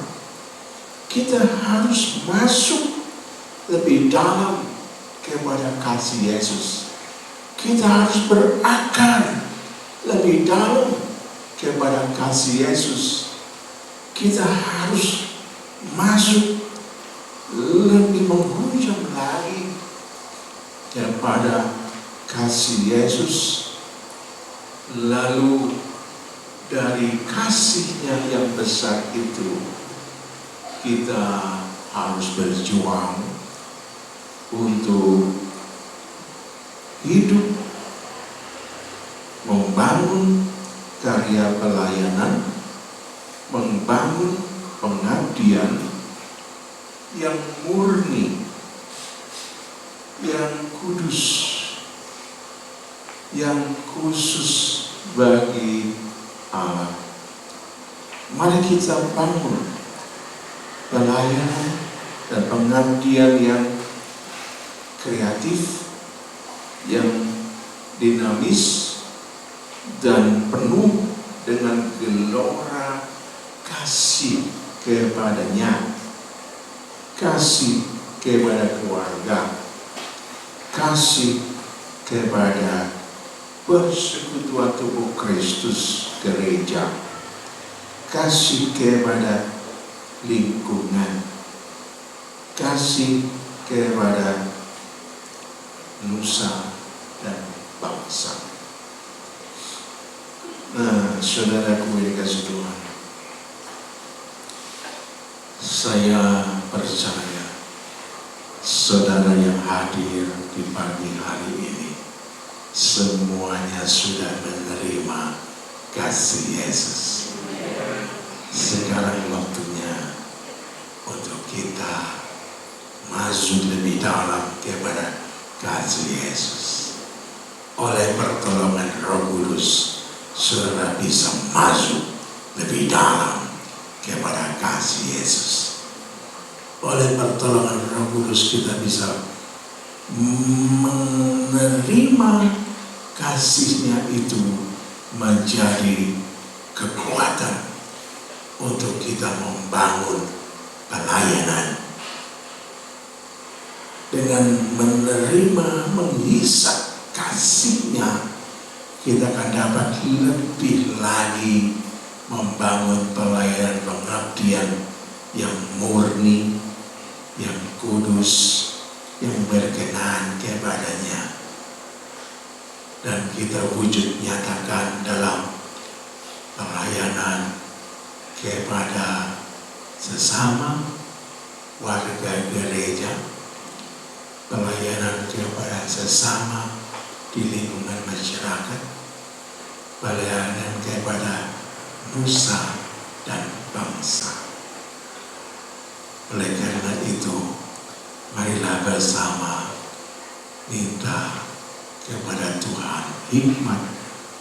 kita harus masuk lebih dalam kepada kasih Yesus. Kita harus berakar lebih dalam kepada kasih Yesus. Kita harus masuk lebih menghujam lagi kepada kasih Yesus. Lalu dari kasihnya yang besar itu, kita harus berjuang untuk hidup, membangun karya pelayanan, membangun pengabdian yang murni, yang kudus, yang khusus bagi Allah. Mari kita bangun pelayanan dan pengabdian yang kreatif, yang dinamis, dan penuh dengan gelora kasih kepadanya, kasih kepada keluarga, kasih kepada persekutuan tubuh Kristus gereja, kasih kepada lingkungan, kasih kepada nusa dan bangsa. Nah, saudaraku yang dikasihi Tuhan, saya percaya saudara yang hadir di pagi hari ini semuanya sudah menerima kasih Yesus. Sekarang waktunya untuk kita masuk lebih dalam kepada kasih Yesus. Oleh pertolongan Roh Kudus, saudara bisa masuk lebih dalam kepada kasih Yesus. Oleh pertolongan Roh Kudus kita bisa menerima kasihnya itu menjadi kekuatan untuk kita membangun pelayanan. Dengan menerima, menghisap kasihnya, kita akan dapat lebih lagi membangun pelayanan pengabdian yang murni, yang kudus, yang berkenan kepadanya. Dan kita wujud nyatakan dalam pelayanan kepada sesama warga gereja, pelayanan kepada sesama di lingkungan masyarakat, pelayanan kepada nusa dan bangsa. Oleh karena itu, marilah bersama minta kepada Tuhan hikmat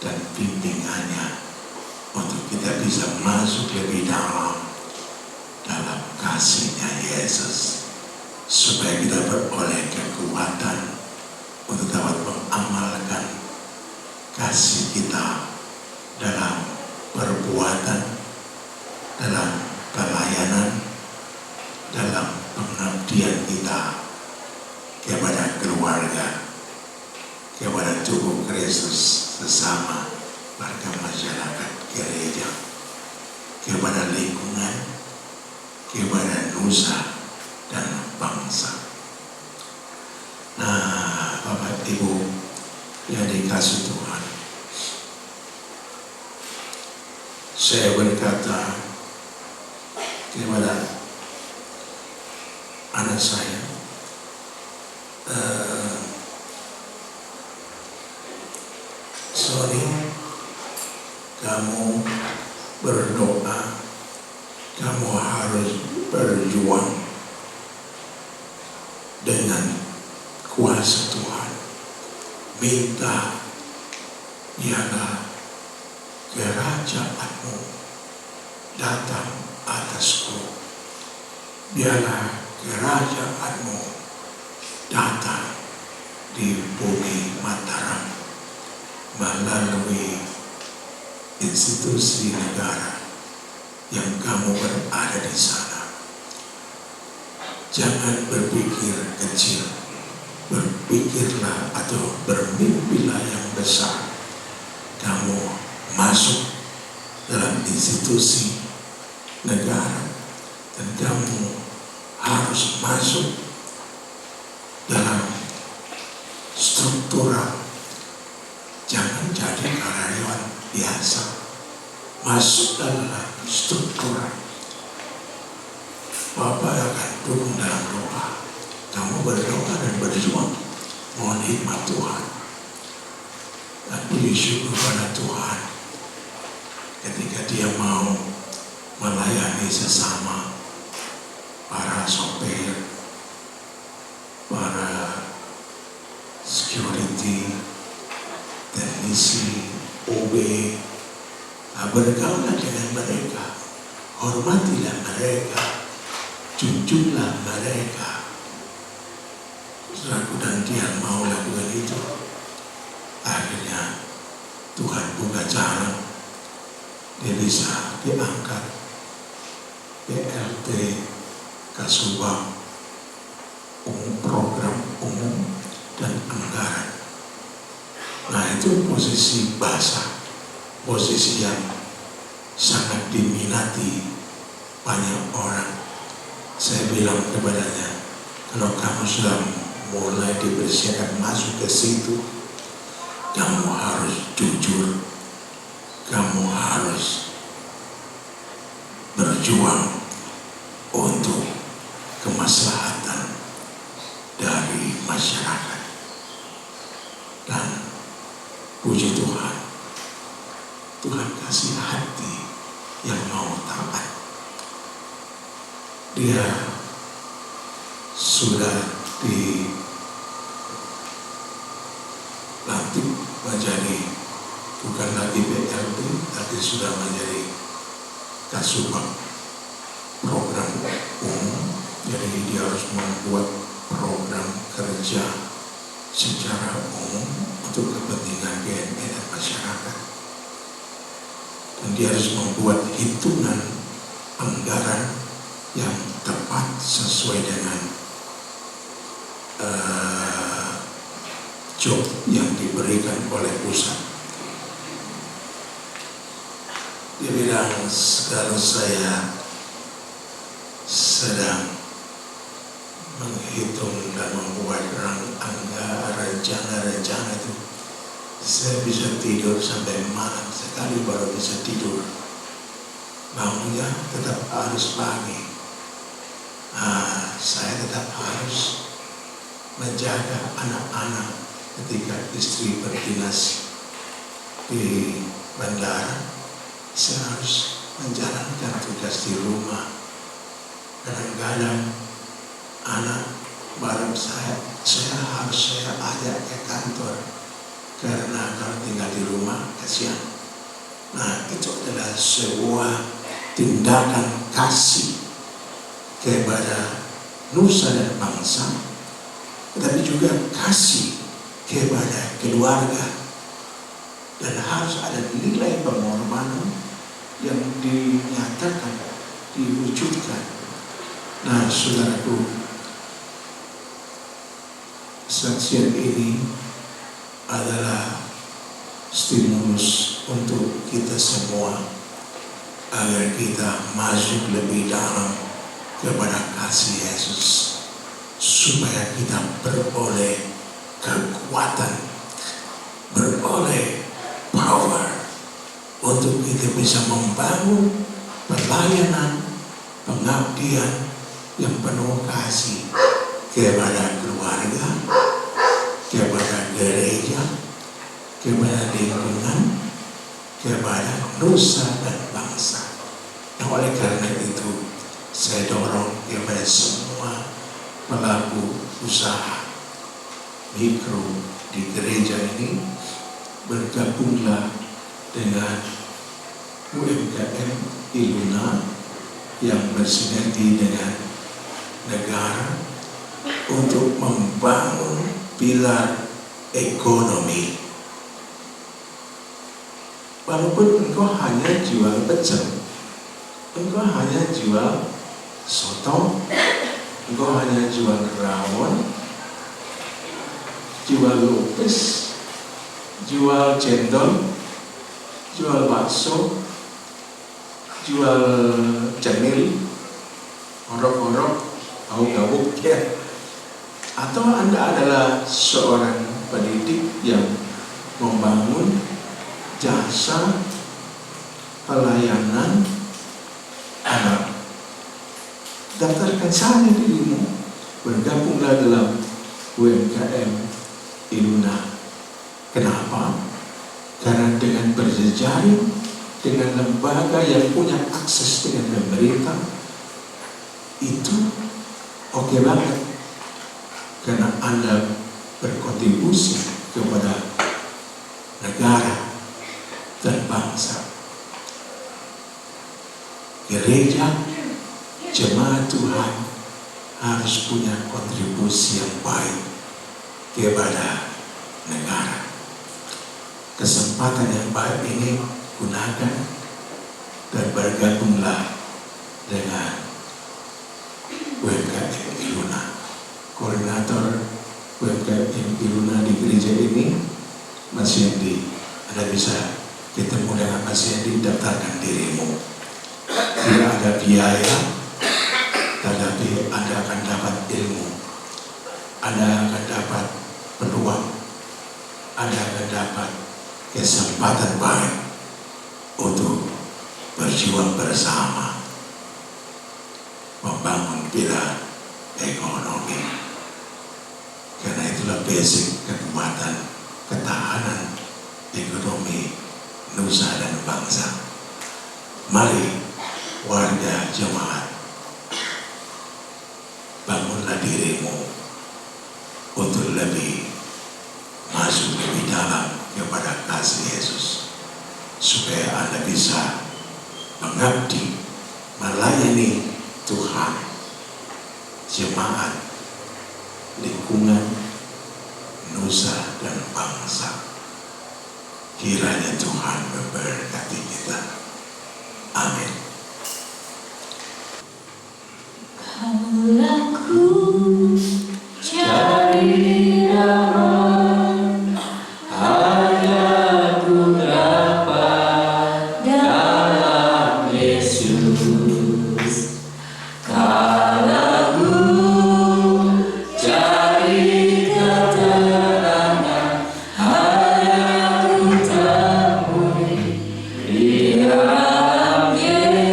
dan bimbingannya untuk kita bisa masuk lebih dalam kasih-Nya Yesus, supaya kita beroleh kekuatan untuk dapat mengamalkan kasih kita dalam perbuatan, dalam pelayanan, dalam pengabdian kita kepada keluarga, kepada tubuh Kristus sesama warga masyarakat gereja, kepada lingkungan, kepada nusa dan bangsa. Nah, Bapak Ibu yang dikasihi Tuhan, saya berkata kepada anak saya, sorry, kamu berdoa, kamu harus berjuang dengan kuasa Tuhan. Minta biarlah kerajaanmu datang atasku, biarlah kerajaanmu datang di bumi Mataram melalui institusi negara yang kamu berada di sana. Jangan berpikir kecil, berpikirlah atau bermimpilah yang besar. Kamu masuk dalam institusi negara dan kamu harus masuk dalam struktural. Jangan jadi karyawan biasa, masuk dalam struktural. Bapak akan dukung dalam doa. Kamu berdoa dan berjuang, mohon hikmat Tuhan. Dan puji syukur pada Tuhan ketika Dia mau melayani sesama, para sopir, para security, teknisi, OB, bergaulah dengan mereka, hormatilah mereka, junjunglah mereka. Saudaraku, dan Dia mau lakukan itu. Akhirnya Tuhan buka jalan, dia bisa diangkat PLT Kasubag, program umum dan anggaran. Nah, itu posisi basah, posisi yang sangat diminati banyak orang. Saya bilang kepadanya, kalau kamu sudah mulai dipersiapkan masuk ke situ, kamu harus jujur, kamu harus berjuang untuk kemaslahatan dari masyarakat. Dan puji Tuhan, Tuhan kasih hati yang mau taat. Dia sudah dilantik menjadi bukan lagi PLT, tapi sudah menjadi Kasubag, program umum. Jadi dia harus membuat program kerja secara umum untuk kepentingan BNI dan masyarakat. Dan dia harus membuat hitungan anggaran yang tepat sesuai dengan job yang diberikan oleh pusat. Dia bilang, kalau saya sedang menghitung dan membuat rencana itu, saya bisa tidur sampai malam sekali baru bisa tidur. Bangunnya tetap harus pagi. Saya tetap harus menjaga anak-anak ketika istri berdinas di bandara. Saya harus menjalankan tugas di rumah. Kadang-kadang anak bareng saya harus ajak ke kantor karena kalau tinggal di rumah kasihan. Nah, itu adalah sebuah tindakan kasih kepada nusa dan bangsa, tetapi juga kasih kepada keluarga, dan harus ada nilai pengorbanan yang dinyatakan, diwujudkan. Nah, saudaraku, saksian ini adalah stimulus untuk kita semua agar kita masuk lebih dalam kepada kasih Yesus, supaya kita beroleh kekuatan, beroleh power untuk kita bisa membangun pelayanan, pengabdian yang penuh kasih kepada keluarga, kepada gereja, kepada lingkungan, kepada nusa dan bangsa. Oleh karena itu, saya dorong kepada semua pelaku usaha mikro di gereja ini, bergabunglah dengan UMKM Iluna yang bersinergi dengan negara untuk membangun pilar ekonomi. Walaupun engkau hanya jual pecel, engkau hanya jual soto, engkau hanya jual rawon, jual lupis, jual cendol, jual bakso, jual cemil, orok-orok, gawuk ya. Atau Anda adalah seorang pendidik yang membangun jasa pelayanan anak. Daftarkan saja dirimu, bergabunglah dalam UMKM Iluna. Kenapa? Karena dengan berjejaring dengan lembaga yang punya akses dengan pemerintah, itu oke banget. Karena Anda berkontribusi kepada negara dan bangsa. Gereja, jemaat Tuhan harus punya kontribusi yang baik kepada negara. Kesempatan yang baik ini gunakan dan bergabunglah dengan UMKM Iluna. Koordinator UMKM Iluna di gereja ini, Mas Yendi. Anda bisa ketemu dengan Mas Yendi, daftarkan dirimu. Tidak ada biaya, tetapi Anda akan dapat ilmu, Anda akan dapat peluang, Anda akan dapat kesempatan baik untuk berjuang bersama membangun pilar ekonomi. Karena itulah basic kekuatan ketahanan ekonomi nusa dan bangsa. Mari warga jemaat, bangunlah dirimu untuk lebih masuk lebih dalam kepada kasih Yesus, supaya Anda bisa mengabdi, melayani Tuhan, jemaat, lingkungan, nusa dan bangsa. Kiranya Tuhan memberkati kita. Amin. Kalau ku cari aman, hanya ku dapat dalam Yesus. Kalau ku cari ketenangan, hanya ku temui di dalam Yesus.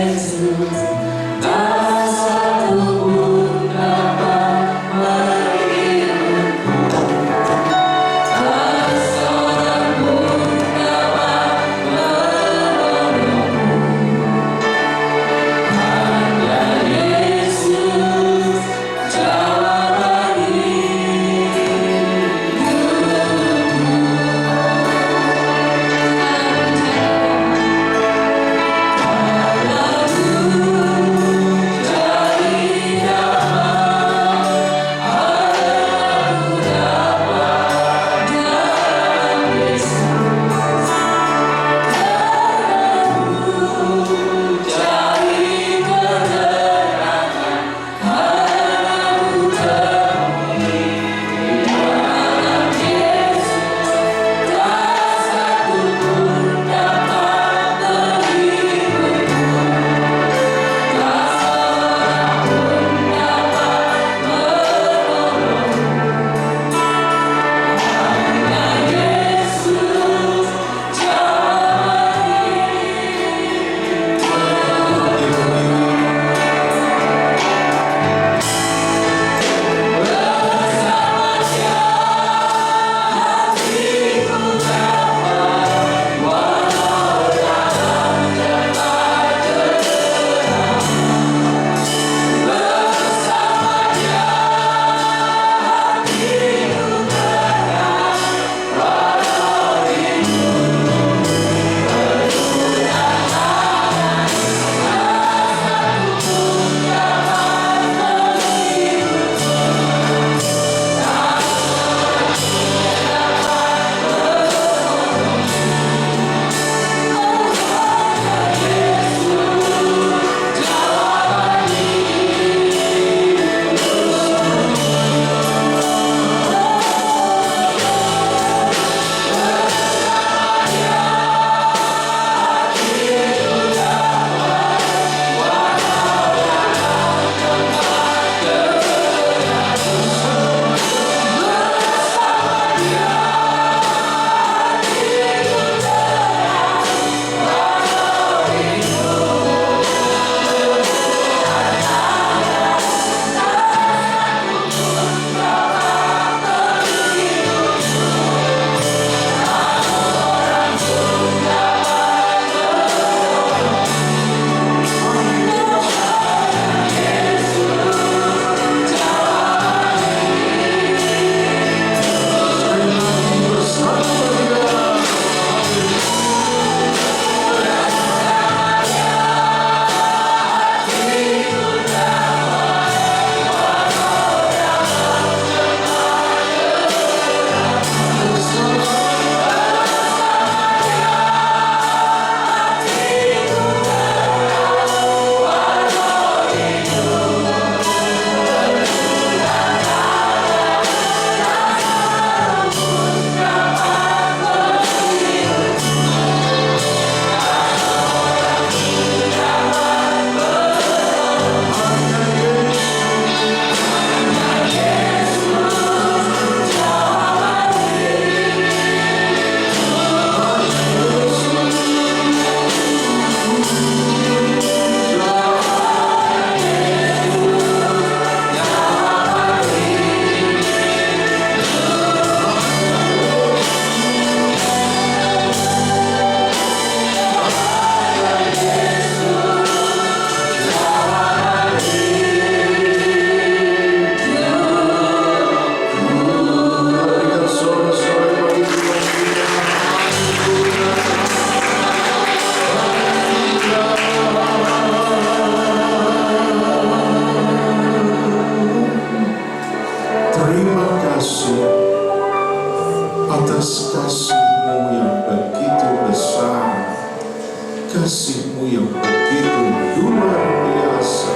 kasih-Mu yang begitu luar biasa.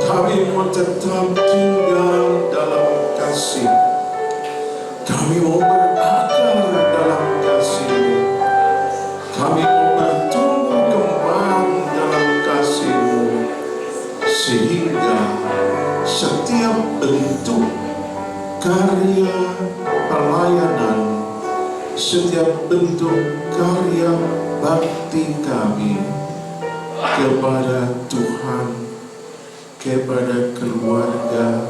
Kami mau tetap tinggal dalam kasih. Kami mau berakar dalam kasih-Mu. Kami mau bertumbuh kembang dalam kasih-Mu. Sehingga setiap bentuk karya pelayanan, setiap bentuk karya bakti kami kepada Tuhan, kepada keluarga,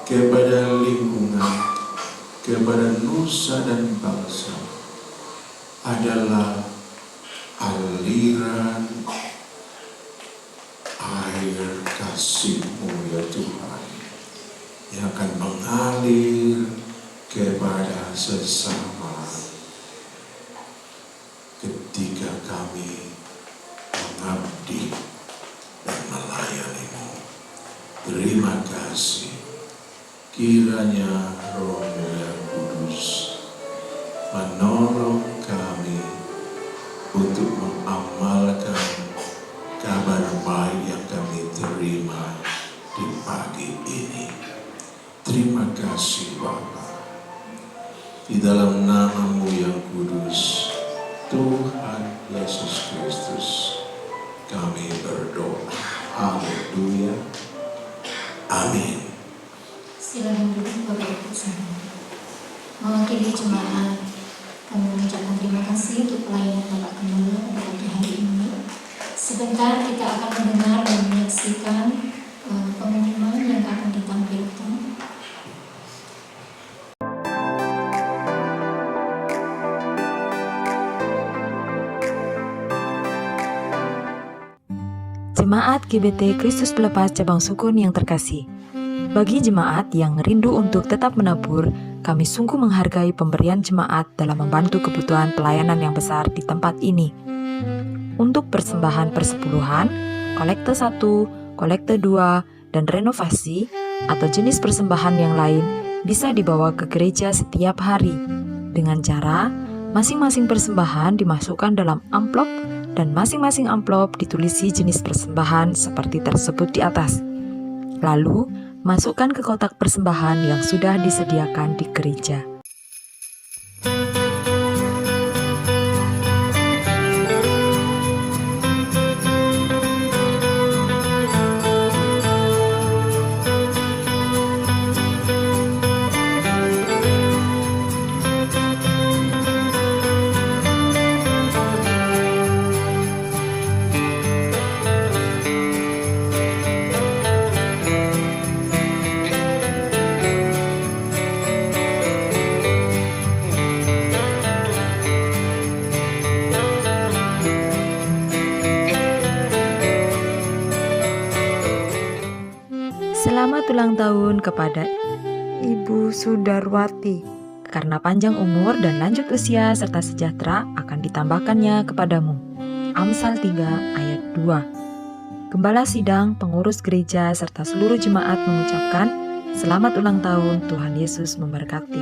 kepada lingkungan, kepada nusa dan bangsa adalah aliran air kasih-Mu ya Tuhan, yang akan mengalir kepada sesama ketika kami mengabdi dan melayani-Mu. Terima kasih. Kiranya Roh-Mu yang kudus menolong kami untuk mengamalkan kabar baik yang kami terima di pagi ini. Terima kasih Bapa. Di dalam nama-Mu yang kudus, Tuhan Yesus Kristus, kami berdoa. Haleluya. Amin. Silakan duduk Bapak Ibu bersama. Mewakili jemaat, kami mengucapkan terima kasih untuk pelayanan Bapak Gembala pada pagi hari ini. Sebentar kita akan mendengar dan menyaksikan pengumuman yang akan ditampilkan. Jemaat GBT Kristus Pelepas Cabang Sukun yang terkasih, bagi jemaat yang rindu untuk tetap menabur, kami sungguh menghargai pemberian jemaat dalam membantu kebutuhan pelayanan yang besar di tempat ini. Untuk persembahan persepuluhan, kolekte 1, kolekte 2, dan renovasi atau jenis persembahan yang lain bisa dibawa ke gereja setiap hari dengan cara masing-masing persembahan dimasukkan dalam amplop dan masing-masing amplop ditulisi jenis persembahan seperti tersebut di atas. Lalu, masukkan ke kotak persembahan yang sudah disediakan di gereja. Selamat ulang tahun kepada Ibu Sudarwati. Karena panjang umur dan lanjut usia serta sejahtera akan ditambahkannya kepadamu. Amsal 3 ayat 2. Gembala sidang, pengurus gereja serta seluruh jemaat mengucapkan selamat ulang tahun, Tuhan Yesus memberkati.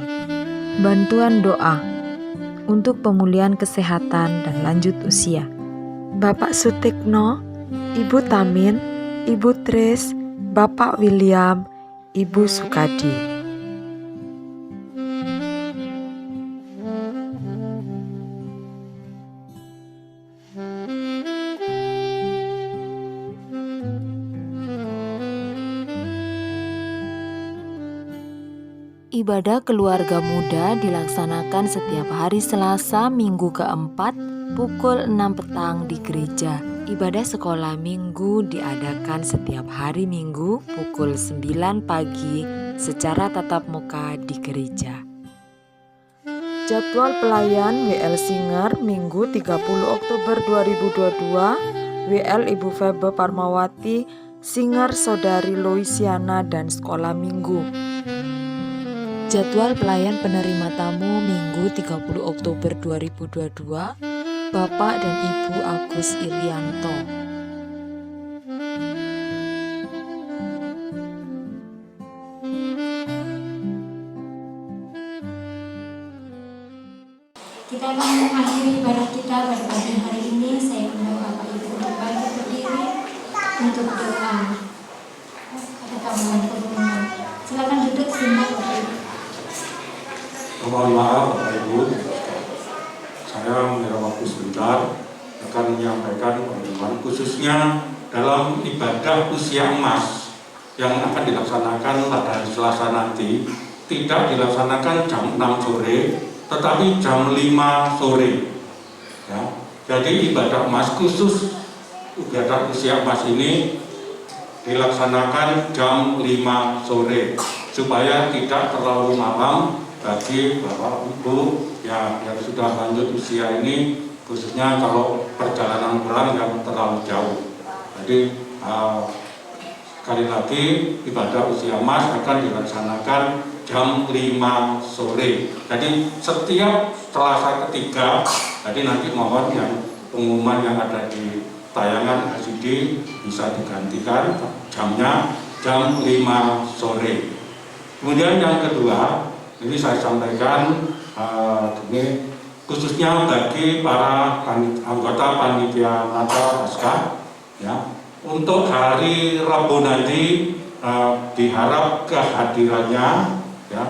Bantuan doa untuk pemulihan kesehatan dan lanjut usia. Bapak Sutikno, Ibu Tamin, Ibu Tris, Bapak William, Ibu Sukadi. Ibadah keluarga muda dilaksanakan setiap hari Selasa minggu keempat pukul 6 petang di gereja. Ibadah sekolah minggu diadakan setiap hari Minggu pukul 9 pagi secara tatap muka di gereja. Jadwal pelayan WL Singer Minggu 30 Oktober 2022, WL Ibu Febe Parmawati, Singer Saudari Loisiana dan sekolah minggu. Jadwal pelayan penerima tamu Minggu 30 Oktober 2022, Bapak dan Ibu Agus Irianto. Kita akan mengakhiri ibadah kita pada pagi hari ini. Saya saya mengira waktu sebentar akan menyampaikan pengumuman khususnya dalam ibadah usia emas yang akan dilaksanakan pada hari Selasa nanti. Tidak dilaksanakan jam 6 sore, tetapi jam 5 sore. Ya. Jadi ibadah emas khusus ibadah usia emas ini dilaksanakan jam 5 sore supaya tidak terlalu malam bagi Bapak Ibu yang sudah lanjut usia ini, khususnya kalau perjalanan pulang yang terlalu jauh. Jadi sekali lagi ibadah usia emas akan dilaksanakan jam 5 sore. Jadi setiap Selasa ketiga, jadi nanti mohon yang pengumuman yang ada di tayangan LCD bisa digantikan jamnya jam 5 sore. Kemudian yang kedua, ini saya sampaikan ini khususnya bagi para anggota panitia Natal Paskah, ya, untuk hari Rabu nanti diharap kehadirannya, ya,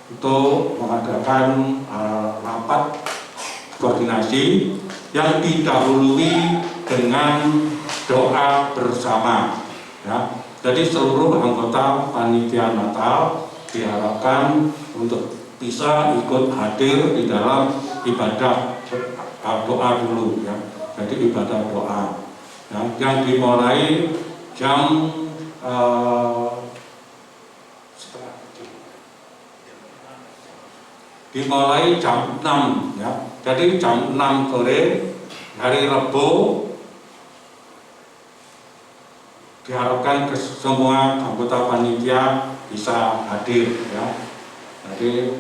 untuk mengadakan rapat koordinasi yang didahului dengan doa bersama, ya. Jadi seluruh anggota panitia Natal diharapkan untuk bisa ikut hadir di dalam ibadah doa dulu, ya. Jadi ibadah doa, ya, yang dimulai jam dimulai jam 6, ya. Jadi jam 6 sore hari Rabu diharapkan semua anggota panitia bisa hadir, ya. Jadi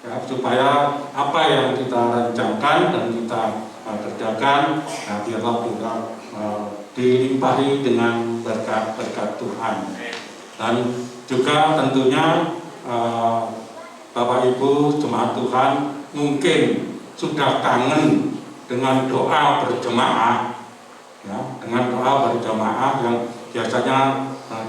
ya, supaya apa yang kita rencanakan dan kita kerjakan, nah, biarlah kita dilimpahi dengan berkat-berkat Tuhan. Dan juga tentunya Bapak Ibu jemaat Tuhan mungkin sudah kangen dengan doa berjemaah, ya, dengan doa berjemaah yang biasanya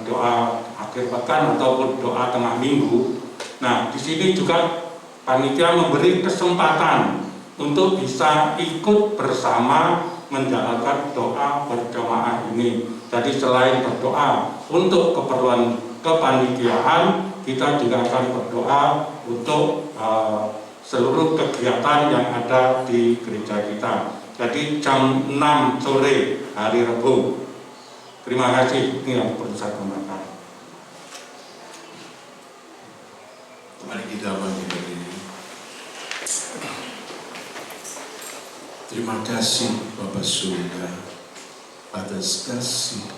doa akhir pekan ataupun doa tengah minggu. Nah, di sini juga panitia memberi kesempatan untuk bisa ikut bersama menjalankan doa berjemaah ini. Jadi selain berdoa untuk keperluan kepanitiaan, kita juga akan berdoa untuk seluruh kegiatan yang ada di gereja kita. Jadi jam 6 sore hari Rabu. Terima kasih, ini yang perlu saya sampaikan. Mari kita bangkit berdiri. Terima kasih Bapa Surga atas kasih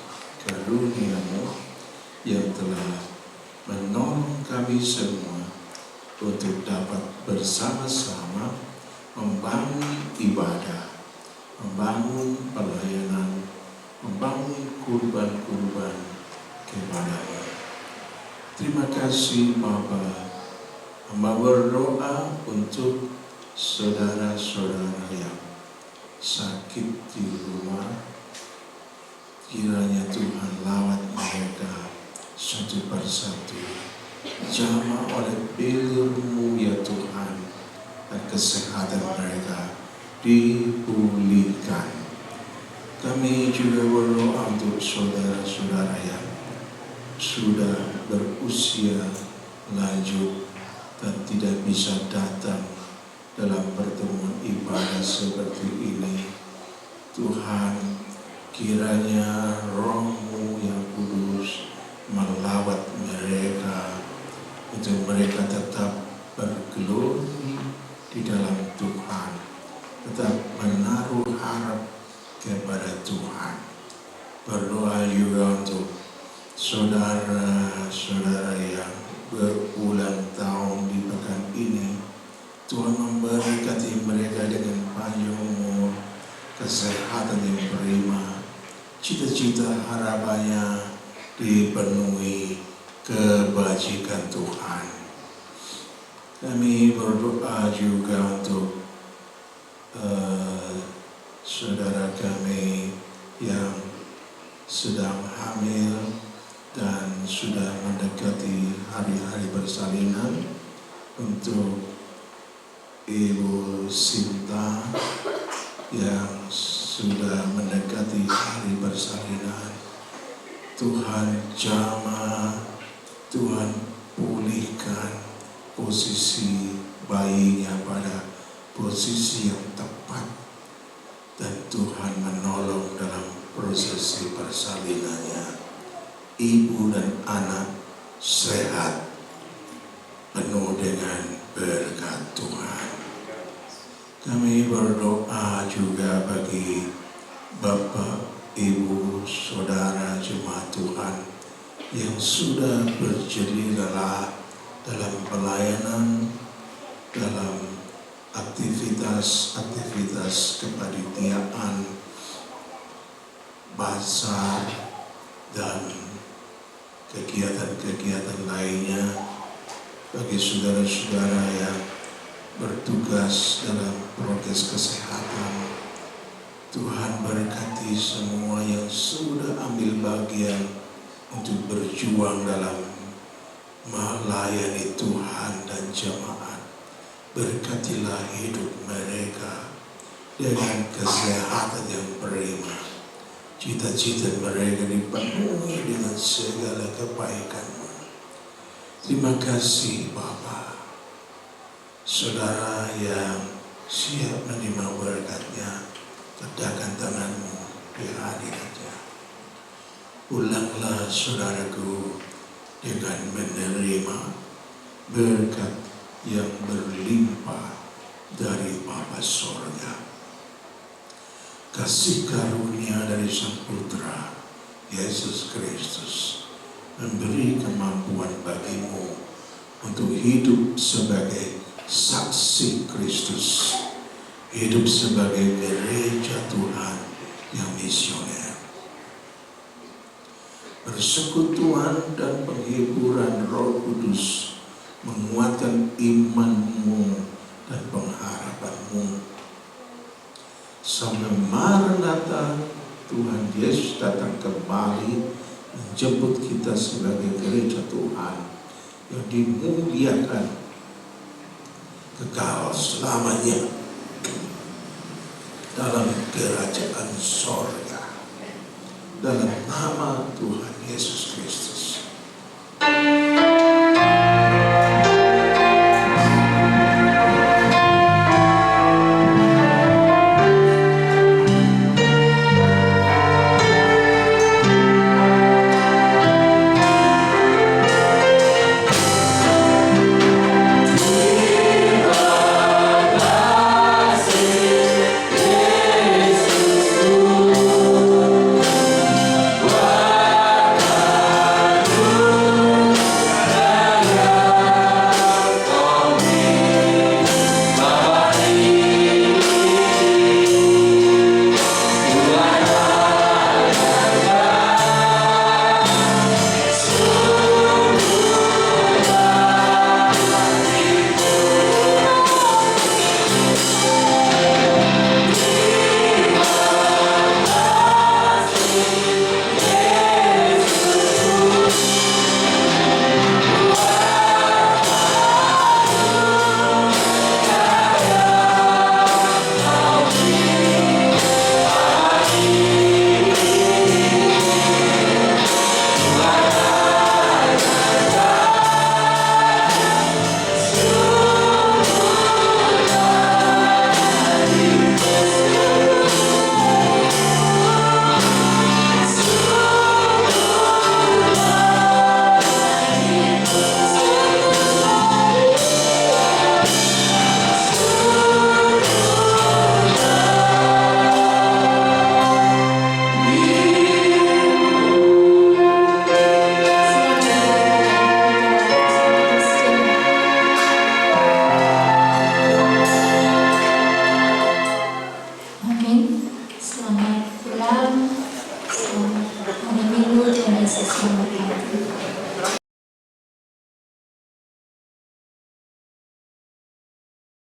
karunia-Mu yang telah menolong kami semua untuk dapat bersama-sama membangun ibadah, membangun pelayanan, membangun kurban-kurban kepada-Mu. Terima kasih Bapa. Hamba berdoa untuk saudara-saudara yang sakit di rumah. Kiranya Tuhan lawat mereka satu persatu, jamah oleh pilur-Mu ya Tuhan, dan kesehatan mereka dipulihkan. Kami juga berdoa untuk saudara-saudara yang sudah berusia lanjut dan tidak bisa datang dalam pertemuan ibadah seperti ini. Tuhan, kiranya Roh-Mu yang kudus melawat mereka untuk mereka tetap bergelori di dalam Tuhan, tetap menaruh harap kepada Tuhan. Berdoa juga untuk saudara-saudara yang berulang tahun di pekan ini. Tuhan memberkati mereka dengan panjang umur, kesehatan yang prima, cita-cita harapannya dipenuhi kebajikan Tuhan. Kami berdoa juga untuk saudara kami yang sedang hamil dan sudah mendekati hari-hari persalinan, untuk Ibu Sinta yang sudah mendekati hari persalinan. Tuhan jamah, Tuhan pulihkan posisi bayinya pada posisi yang tepat, dan Tuhan menolong dalam prosesi persalinannya. Ibu dan anak sehat, penuh dengan berkat Tuhan. Kami berdoa juga bagi Bapak, Ibu, Saudara jemaat Tuhan yang sudah berjeri lelah dalam pelayanan, dalam aktivitas kepanitiaan, bazar, dan kegiatan-kegiatan lainnya. Bagi saudara-saudara yang bertugas dalam prokes kesehatan, Tuhan berkati semua yang sudah ambil bagian untuk berjuang dalam melayani Tuhan dan jemaat. Berkatilah hidup mereka dengan kesehatan yang prima. Cita-cita mereka dipenuhi dengan segala kebaikan. Terima kasih Bapa. Saudara yang siap menerima berkat-Nya, letakkan tanganmu di hadirat-Nya. Ulanglah saudaraku dengan menerima berkat yang berlimpah dari Bapa Sorga. Kasih karunia dari Sang Putra Yesus Kristus memberi kemampuan bagimu untuk hidup sebagai saksi Kristus, hidup sebagai gereja Tuhan yang misioner. Persekutuan dan penghiburan Roh Kudus menguatkan imanmu dan pengharapanmu sampai Maranatha Tuhan Yesus datang kembali menjemput kita sebagai gereja Tuhan yang dimuliakan kekal selamanya dalam kerajaan sorga, dalam nama Tuhan Yesus Kristus.